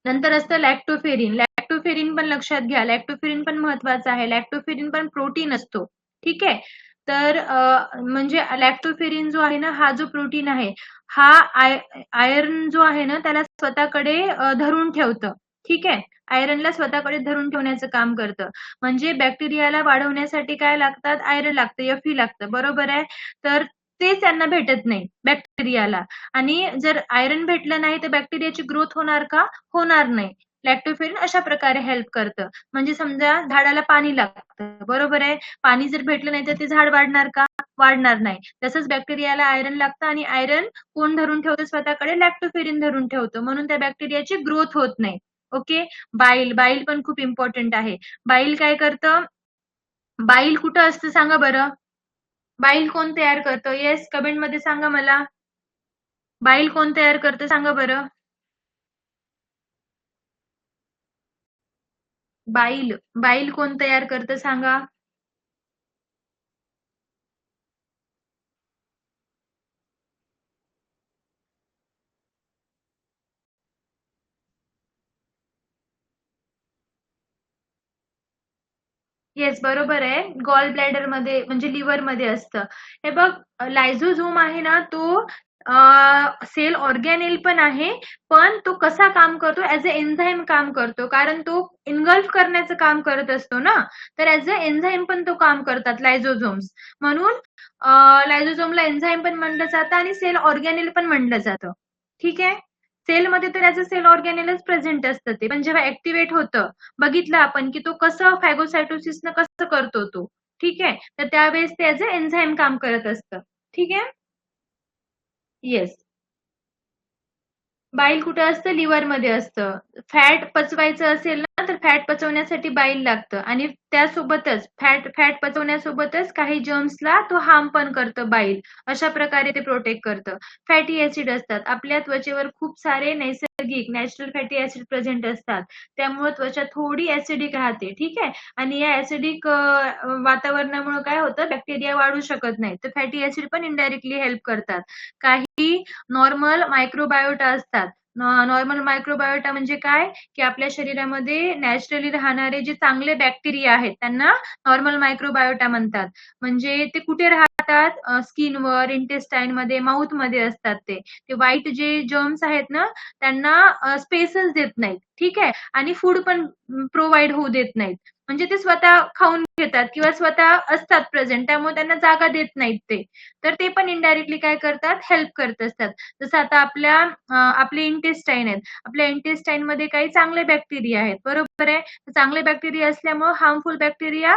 नंतर असतं लॅक्टोफेरिन. लॅक्टोफेरिन पण लक्षात घ्या, लॅक्टोफेरिन पण महत्वाचं आहे. लॅक्टोफेरिन पण प्रोटीन असतो, ठीक आहे. तर म्हणजे लॅक्टोफेरिन जो आहे ना, हा जो प्रोटीन आहे, हा आयर्न जो आहे ना, त्याला स्वतःकडे धरून ठेवतं. ठीक आहे. आयर्नला स्वतःकडे धरून ठेवण्याचं काम करतं. म्हणजे बॅक्टेरियाला वाढवण्यासाठी काय लागतात? आयर्न लागतं, Fe लागतं. बरोबर आहे. तर तेच त्यांना भेटत नाही बॅक्टेरियाला. आणि जर आयर्न भेटलं नाही तर बॅक्टेरियाची ग्रोथ होणार का? होणार नाही. लॅक्टोफेरिन अशा प्रकारे हेल्प करतं. म्हणजे समजा झाडाला पाणी लागतं, बरोबर आहे. पाणी जर भेटलं नाही तर ते झाड वाढणार का? वाढणार नाही. तसंच बॅक्टेरियाला आयर्न लागतं आणि आयर्न कोण धरून ठेवतं स्वतःकडे? लॅक्टोफेरिन धरून ठेवतं. म्हणून त्या बॅक्टेरियाची ग्रोथ होत नाही. ओके. बाईल पण खूप इम्पॉर्टंट आहे. बाईल काय करतं? बाईल कुठं असतं सांगा बरं? बाईल कोण तयार करतं? येस, कमेंटमध्ये सांगा मला. बाईल कोण तयार करतं सांगा बरं? बाईल कोण तयार करतं सांगा? येस, बरोबर आहे. गॉल ब्लॅडर मध्ये म्हणजे लिव्हर मध्ये असतं. हे बघ, लायझोझोम आहे ना, तो सेल ऑर्गॅनेल पण आहे, पण तो कसा काम करतो? ऍज अ एन्झाईम काम करतो, कारण तो इनगल्फ करण्याचं काम करत असतो ना, तर ऍज अ एन्झाईम पण तो काम करतात लायझोझोम्स. म्हणून लायझोझोमला एन्झाईम पण म्हणलं जातं आणि सेल ऑर्गॅनेल पण म्हणलं जातं. ठीक आहे. सेलमध्ये तर ऍज अ सेल ऑर्गॅनेलच प्रेझेंट असतं ते, पण जेव्हा ऍक्टिव्हेट होतं, बघितलं आपण की तो कसं फॅगोसायटोसिसनं कसं करतो तो. ठीक आहे. तर त्यावेळेस ते ऍज अ एन्झाईम काम करत असतं. ठीक आहे. येस. बाईल कुठं असतं? लिव्हरमध्ये असतं. फॅट पचवायचं असेल ना, तर फॅट पचवण्यासाठी बाईल लागतं आणि त्यासोबतच फॅट पचवण्यासोबतच काही जर्म्सला तो हार्म पण करतं बाईल. अशा प्रकारे ते प्रोटेक्ट करतं. फॅटी ऍसिड असतात. आपल्या त्वचेवर खूप सारे नैसर्गिक नॅचरल फॅटी ऍसिड प्रेझेंट असतात. त्यामुळे त्वचा थोडी ऍसिडिक राहते. ठीक आहे. आणि या ऍसिडिक वातावरणामुळे काय होतं? बॅक्टेरिया वाढू शकत नाही. तर फॅटी ऍसिड पण इनडायरेक्टली हेल्प करतात. काही नॉर्मल मायक्रोबायोटा असतात. नॉर्मल मायक्रोबायोटा म्हणजे काय? की आपल्या शरीरामध्ये नॅचरली राहणारे जे चांगले बॅक्टेरिया आहेत, त्यांना नॉर्मल मायक्रोबायोटा म्हणतात. म्हणजे ते कुठे राहतात? स्किनवर, इंटेस्टाईनमध्ये, माउथमध्ये असतात ते. ते व्हाईट जे जर्म्स आहेत ना, त्यांना स्पेसच देत नाहीत. ठीक आहे. आणि फूड पण प्रोव्हाइड होऊ देत नाहीत. म्हणजे ते स्वतः खाऊन घेतात किंवा स्वतः असतात प्रेझेंट, त्यामुळे त्यांना जागा देत नाहीत ते. तर ते पण इनडायरेक्टली काय करतात? हेल्प करत असतात. जसं आता आपले इंटेस्टाईन आहेत. आपल्या इंटेस्टाईनमध्ये काही चांगले बॅक्टेरिया आहेत, बरोबर आहे. चांगले बॅक्टेरिया असल्यामुळे हार्मफुल बॅक्टेरिया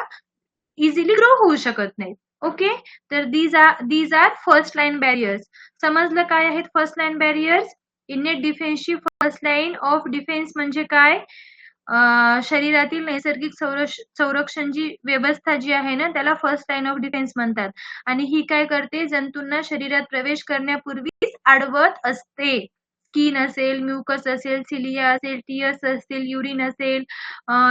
इझिली ग्रो होऊ शकत नाहीत. ओके. तर these are first line barriers. समजलं काय आहेत फर्स्ट लाईन बॅरियर्स? इनेट डिफेन्सची फर्स्ट लाईन ऑफ डिफेन्स म्हणजे काय? शरीरातील नैसर्गिक संरक्षण जी व्यवस्था जी आहे ना, त्याला फर्स्ट लाईन ऑफ डिफेन्स म्हणतात. आणि ही काय करते? जंतूंना शरीरात प्रवेश करण्यापूर्वीच अडवत असते. स्किन असेल, म्युकस असेल, सिलिया असेल, टीयर्स असतील, युरिन असेल,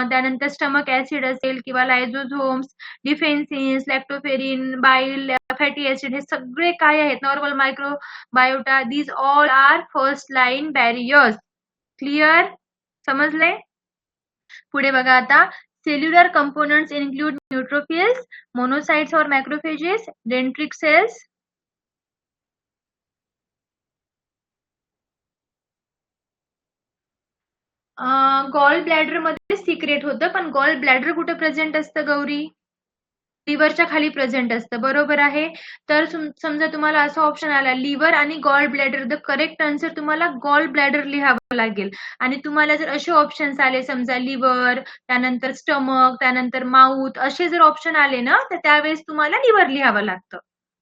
त्यानंतर स्टमक ऍसिड असेल किंवा लायझोझोम्स, defensins, lactoferrin, bile, fatty acid, हे सगळे काय आहेत? Normal microbiota. These all are first line barriers. Clear? समजले? पुढे बघा आता. Cellular components include neutrophils, monocytes और macrophages, dendritic cells. Gall bladder मध्ये सिक्रेट होतं, पण गॉल ब्लॅडर कुठे प्रेझेंट असतं गौरी? लिव्हरच्या खाली प्रेझेंट असतं, बरोबर आहे. तर समजा तुम्हाला असा ऑप्शन आला लिव्हर आणि gall bladder, the correct answer तुम्हाला गॉल ब्लॅडर लिहावं लागेल. आणि तुम्हाला जर असे ऑप्शन्स आले, समजा लिव्हर, त्यानंतर स्टमक, त्यानंतर माउथ, असे जर ऑप्शन आले ना, तर त्यावेळेस तुम्हाला लिव्हर लिहावं लागतं.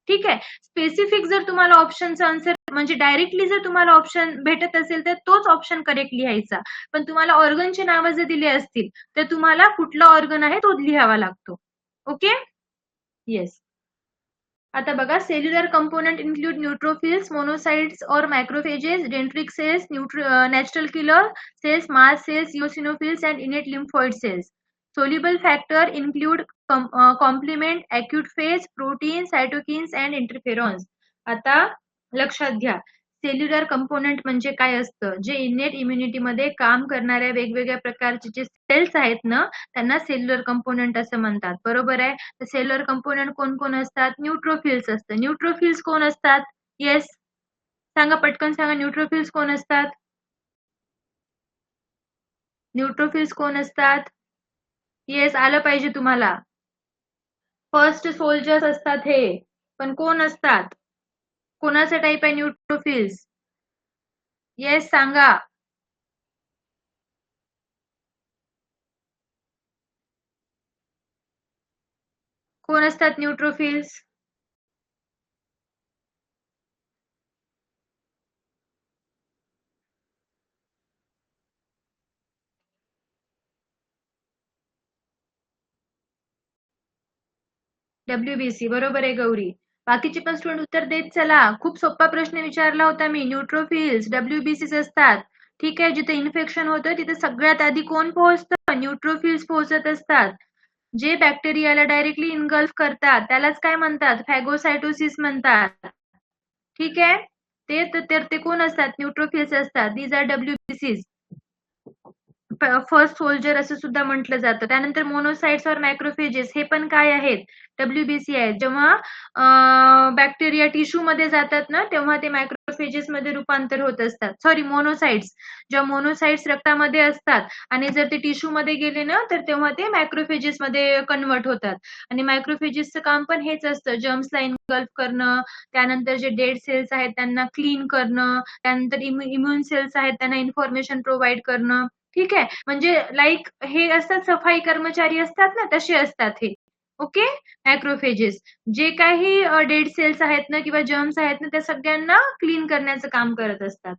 ठीक आहे. स्पेसिफिक जर तुम्हाला ऑप्शनचा आन्सर म्हणजे डायरेक्टली जर तुम्हाला ऑप्शन भेटत असेल तर तोच ऑप्शन करेक्ट लिहायचा. पण तुम्हाला ऑर्गनची नावं जर दिली असतील तर तुम्हाला कुठला ऑर्गन आहे तो लिहावा लागतो. ओके. येस. आता बघा, cellular component include neutrophils, monocytes और macrophages, dendritic cells, natural killer cells, mast cells, eosinophils and innate lymphoid cells. Soluble factor include complement, acute phase, protein, cytokines and interferons. आता लक्षात घ्या, सेल्युलर कंपोनेंट म्हणजे काय असतं, जे इनेट इम्युनिटीमध्ये काम करणाऱ्या वेगवेगळ्या प्रकारचे जे सेल्स आहेत ना, त्यांना सेल्युलर कंपोनेंट असं म्हणतात. बरोबर आहे. तर सेल्युलर कंपोनेंट कोण कोण असतात? न्यूट्रोफिल्स असतं. न्यूट्रोफिल्स कोण असतात? येस, सांगा पटकन सांगा, न्यूट्रोफिल्स कोण असतात? न्यूट्रोफिल्स कोण असतात? येस, आलं पाहिजे तुम्हाला. फर्स्ट सोल्जर्स असतात हे, पण कोण असतात? कोणाचा टाईप आहे न्यूट्रोफिल्स? येस, सांगा. कोण असतात न्यूट्रोफिल्स? WBC बरोबर आहे गौरी. बाकीचे पण स्टुडंट उत्तर देत चला. खूप सोपा प्रश्न विचारला होता मी. न्यूट्रोफिल्स WBCs असतात. ठीक आहे, जिथे इन्फेक्शन होतं तिथे सगळ्यात आधी कोण पोहोचतं? न्यूट्रोफिल्स पोहोचत असतात. जे बॅक्टेरियाला डायरेक्टली इनगल्फ करतात त्यालाच काय म्हणतात? फॅगोसायटोसिस म्हणतात. ठीक आहे, ते कोण असतात? न्यूट्रोफिल्स असतात. These are WBCs. First soldier असं सुद्धा म्हटलं जातं. त्यानंतर मोनोसाइट्स और मॅक्रोफेजेस हे पण काय आहेत? WBC आहेत. जेव्हा बॅक्टेरिया टिश्यू मध्ये जातात ना, तेव्हा ते मॅक्रोफेजेस मध्ये रूपांतर होत असतात. Sorry, monocytes. जेव्हा मोनोसाइट्स रक्तामध्ये असतात आणि जर ते टिश्यू मध्ये गेले ना, तर तेव्हा ते मॅक्रोफेजेस मध्ये कन्वर्ट होतात. आणि मॅक्रोफेजेसचं काम पण हेच असतं, जर्म्सला इनगल्फ करणं, त्यानंतर जे डेड सेल्स आहेत त्यांना क्लीन करणं, त्यानंतर इम्युन सेल्स आहेत त्यांना इन्फॉर्मेशन प्रोव्हाइड करणं. ठीक आहे, म्हणजे लाईक हे असतात सफाई कर्मचारी असतात ना, तसे असतात हे. ओके, मॅक्रोफेजेस जे काही डेड सेल्स आहेत ना किंवा जर्म्स आहेत ना, त्या सगळ्यांना क्लीन करण्याचं काम करत असतात.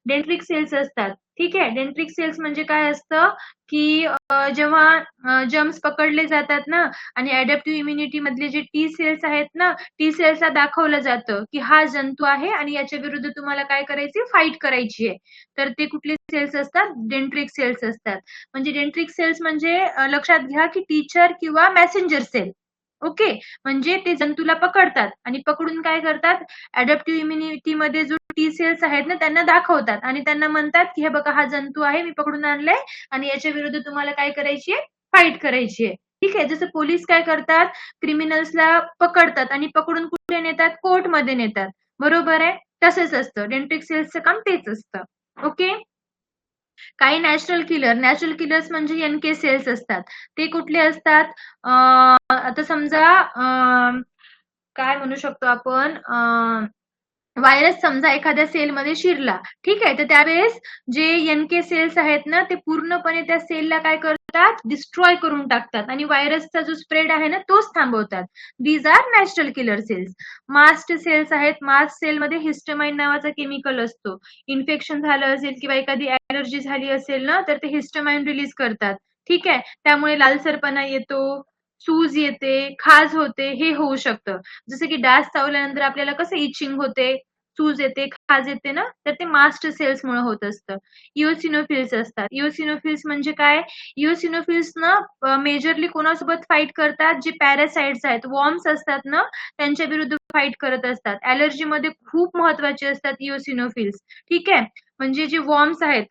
डेंट्रिक सेल्स असतात. ठीक आहे, डेंट्रिक सेल्स म्हणजे काय असतं की जेव्हा जर्म्स पकडले जातात ना आणि अडॅप्टिव्ह इम्युनिटी मधले जे टी सेल्स आहेत ना, टी सेल्सला दाखवलं जातं की हा जंतू आहे आणि याच्या विरुद्ध तुम्हाला काय करायची? फाईट करायची आहे. तर ते कुठले सेल्स असतात? डेंट्रिक सेल्स असतात. म्हणजे डेंट्रिक सेल्स म्हणजे लक्षात घ्या की टीचर किंवा मॅसेंजर सेल. ओके, म्हणजे ते जंतूला पकडतात आणि पकडून काय करतात? अडॅप्टिव्ह इम्युनिटी मध्ये जो टी सेल्स आहेत ना, त्यांना दाखवतात आणि त्यांना म्हणतात की हे बघा, हा जंतू आहे, मी पकडून आणलाय आणि याच्या विरुद्ध तुम्हाला काय करायची आहे? फाईट करायची आहे. ठीक आहे, जसं पोलीस काय करतात? क्रिमिनल्सला पकडतात आणि पकडून कुठे नेतात? कोर्टमध्ये नेतात. बरोबर आहे, तसंच असतं. डेंट्रिक सेल्सचं काम तेच असतं. ओके, काही नॅचरल किलर्स म्हणजे NK सेल्स असतात. ते कुठले असतात? आता समजा काय म्हणू शकतो आपण, व्हायरस समजा एखाद्या सेलमध्ये शिरला. ठीक आहे, तर त्यावेळेस जे NK सेल्स आहेत ना, ते पूर्णपणे त्या सेलला काय करतात? डिस्ट्रॉय करून टाकतात आणि व्हायरसचा जो स्प्रेड आहे ना, तोच थांबवतात. These are natural killer cells. Mast cells आहेत. मास्ट सेलमध्ये हिस्टमाइन नावाचा केमिकल असतो. इन्फेक्शन झालं असेल किंवा एखादी ॲलर्जी झाली असेल ना, तर ते हिस्टमाइन रिलीज करतात. ठीक आहे, त्यामुळे लालसरपणा येतो, सूज येते, खाज होते, हे होऊ शकतं. जसं की डास चावल्यानंतर आपल्याला कसं इचिंग होते, सूज येते, खाज येते ना, तर ते मास्ट सेल्समुळे होत असतं. इओसिनोफिल्स असतात. इओसिनोफिल्स म्हणजे काय? इओसिनोफिल्स ना मेजरली कोणासोबत फाईट करतात? जे पॅरासाइट्स आहेत, वॉर्म्स असतात ना, त्यांच्या विरुद्ध फाईट करत असतात. ॲलर्जीमध्ये खूप महत्वाचे असतात इओसिनोफिल्स. ठीक आहे, म्हणजे जे वॉर्म्स आहेत,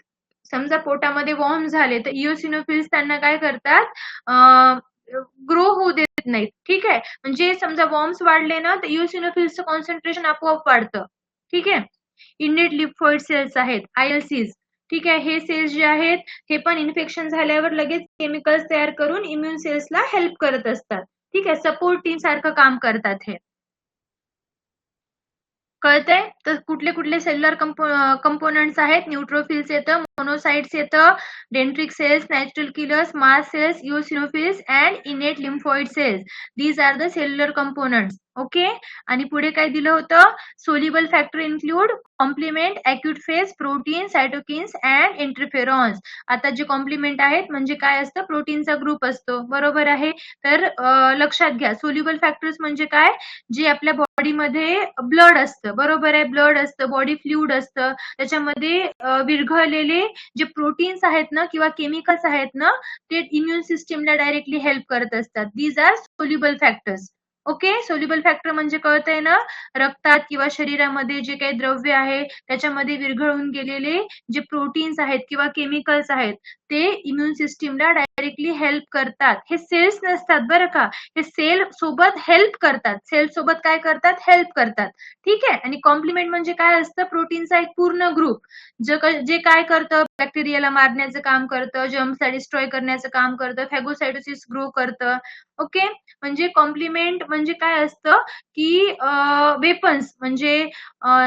समजा पोटामध्ये वॉर्म झाले, तर इओसिनोफिल्स त्यांना काय करतात? ग्रो होऊ देत नाहीत. ठीक आहे, म्हणजे समजा वॉर्म्स वाढले ना, तर इओसिनोफिल्सचं कॉन्सन्ट्रेशन आपोआप वाढतं. ठीक आहे, इनेट लिम्फोइड सेल्स आहेत, ILCs. ठीक आहे, हे सेल्स जे आहेत, हे पण इन्फेक्शन झाल्यावर लगेच केमिकल्स तयार करून इम्युन सेल्सला हेल्प करत असतात. ठीक आहे, सपोर्ट टीम सारखं काम करतात हे. कळतंय? तर कुठले कुठले सेल्युलर कंपोनंट्स आहेत? न्यूट्रोफिल्स येतं, मोनोसाइट्स येतं, dendritic cells, natural killers, mast cells, eosinophils and innate lymphoid cells. These are the cellular components. Okay, आणि पुढे काय दिलं होतं? Soluble factor include complement, acute phase, protein, cytokines and interferons. आता जे कॉम्प्लिमेंट आहेत म्हणजे काय असतं? प्रोटीनचा ग्रुप असतो. बरोबर आहे. तर लक्षात घ्या, सोल्युबल फॅक्टर्स म्हणजे काय? जे आपल्या बॉडीमध्ये ब्लड असतं. बरोबर आहे, ब्लड असतं, बॉडी फ्लुइड असतं, त्याच्यामध्ये विरघळलेले जे प्रोटीन्स आहेत ना किंवा केमिकल्स आहेत ना, ते इम्युन सिस्टीमला डायरेक्टली हेल्प करत असतात. These are soluble factors. Okay. Soluble factor म्हणजे कळतंय ना, रक्तात किंवा शरीरामध्ये जे काही द्रव्य आहे त्याच्यामध्ये विरघळून गेलेले जे प्रोटीन्स आहेत किंवा केमिकल्स आहेत ते इम्युन सिस्टीमला डायरेक्टली हेल्प करतात. हे सेल्स नसतात बरं का, हे सेल सोबत हेल्प करतात. सेल सोबत काय करतात, हेल्प करतात. ठीक आहे. आणि कॉम्प्लिमेंट म्हणजे काय असतं, प्रोटीनचा एक पूर्ण ग्रुप जे काय करतं, बॅक्टेरियाला मारण्याचं काम करतं, जर्म्सला डिस्ट्रॉय करण्याचं काम करतं, फॅगोसायटोसिस ग्रो करतं. ओके. म्हणजे कॉम्प्लिमेंट म्हणजे काय असतं, की वेपन्स म्हणजे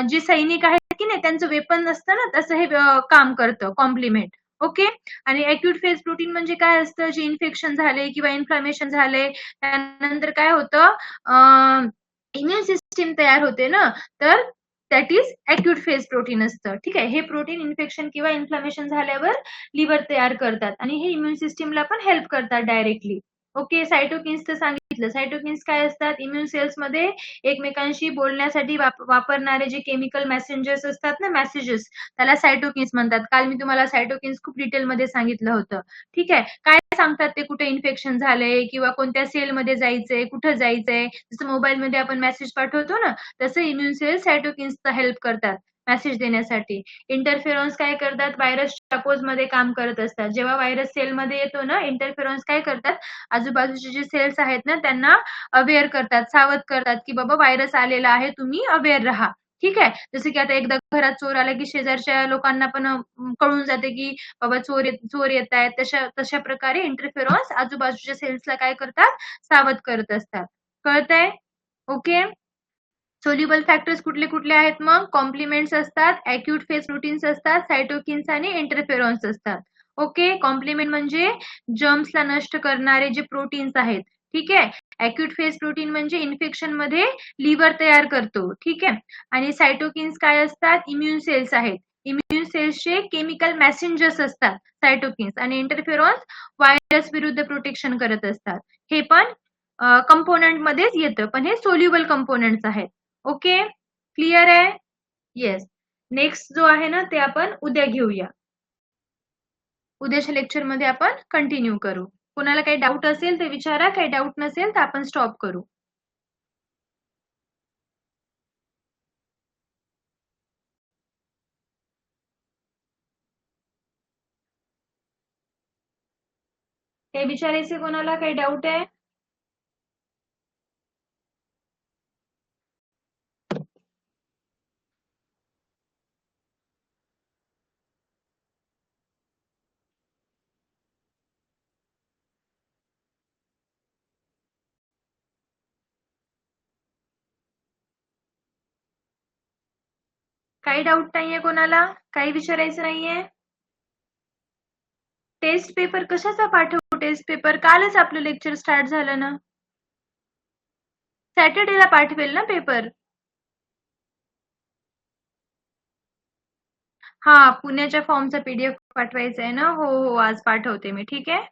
जे सैनिक आहेत की नाही त्यांचं वेपन असतं ना, तसं हे काम करतं कॉम्प्लिमेंट. ओके. आणि अॅक्यूट फेज प्रोटीन म्हणजे काय असतं, जे इन्फेक्शन झाले किंवा इन्फ्लॅमेशन झाले त्यानंतर काय होतं, इम्युन सिस्टीम तयार होते ना, तर that is acute phase protein असतं. ठीक आहे. हे प्रोटीन इन्फेक्शन किंवा इन्फ्लॅमेशन झाल्यावर लिव्हर तयार करतात आणि हे इम्युन सिस्टीमला पण हेल्प करतात डायरेक्टली. ओके. सायटोकिन्सचं सांगितलं. सायटोकिन्स काय असतात, इम्युन सेल्समध्ये एकमेकांशी बोलण्यासाठी वापरणारे जे केमिकल मेसेंजर्स असतात ना, मेसेजेस, त्याला सायटोकिन्स म्हणतात. काल मी तुम्हाला सायटोकिन्स खूप डिटेलमध्ये सांगितलं होतं. ठीक आहे. काय सांगतात ते, कुठे इन्फेक्शन झालंय किंवा कोणत्या सेलमध्ये जायचंय, कुठं जायचंय. जसं मोबाईलमध्ये आपण मेसेज पाठवतो ना, तसं इम्युन सेल्स सायटोकिन्सचा हेल्प करतात मेसेज देण्यासाठी. इंटरफेरॉन्स काय करतात, व्हायरसच्या अपोजमध्ये काम करत असतात. जेव्हा व्हायरस सेलमध्ये येतो ना, इंटरफेरॉन्स काय करतात, आजूबाजूचे जे सेल्स आहेत ना त्यांना अवेअर करतात, सावध करतात, की बाबा व्हायरस आलेला आहे, तुम्ही अवेअर राहा. ठीक आहे. जसं की आता एकदा घरात चोर आला की शेजारच्या लोकांना पण कळून जाते की बाबा चोर येत आहेत. तशा प्रकारे इंटरफेरॉन्स आजूबाजूच्या सेल्सला काय करतात, सावध करत असतात. कळतंय? ओके. सोल्युबल फॅक्टर्स कुठले कुठले आहेत मग, कॉम्प्लिमेंट्स असतात, अॅक्यूट फेज प्रोटीन्स असतात, सायटोकिन्स आणि इंटरफेरॉन्स असतात. ओके. कॉम्प्लिमेंट म्हणजे जर्म्सला नष्ट करणारे जे प्रोटीन्स आहेत. ठीक आहे. अॅक्यूट फेज प्रोटीन म्हणजे इन्फेक्शन मध्ये लिव्हर तयार करतो. ठीक आहे. आणि सायटोकिन्स काय असतात, इम्युन सेल्स आहेत. इम्युन सेल्सचे केमिकल मॅसेंजर्स असतात सायटोकिन्स. आणि इंटरफेरॉन्स व्हायरस विरुद्ध प्रोटेक्शन करत असतात. हे पण कंपोनंट मध्येच येतं, पण हे सोल्युबल कंपोनंट्स आहेत. ओके. क्लिअर आहे? येस. नेक्स्ट जो आहे ना ते आपण उद्या घेऊया. उद्याच्या लेक्चरमध्ये आपण कंटिन्यू करू. कोणाला काही डाऊट असेल तर विचारा, काही डाऊट नसेल तर आपण स्टॉप करू. काही विचारायचे कोणाला, काही डाऊट आहे? काही डाऊट नाहीये कोणाला, काही विचारायचं नाहीये? टेस्ट पेपर कशाचा पाठवू? टेस्ट पेपर कालच आपलं लेक्चर स्टार्ट झालं ना. सॅटर्डेला पाठवेल ना पेपर. हा, पुण्याच्या फॉर्मचा PDF पाठवायचा आहे ना. हो हो, आज पाठवते मी. ठीक आहे.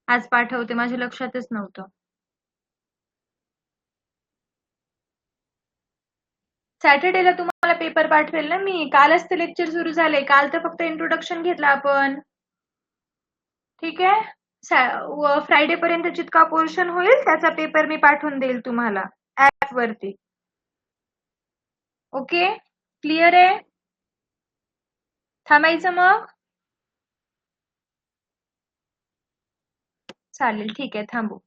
आज पाठवते, माझ्या लक्षातच नव्हतं. सॅटर्डेला तुम्हाला पेपर पाठवेल ना मी. कालच तर लेक्चर सुरू झाले, काल तर फक्त इंट्रोडक्शन घेतलं आपण. ठीक आहे. फ्रायडे पर्यंत जितका पोर्शन होईल त्याचा पेपर मी पाठवून देईल तुम्हाला ऍप वरती. ओके. क्लिअर आहे? थांबायचं मग? चालेल, ठीक आहे, थांबू.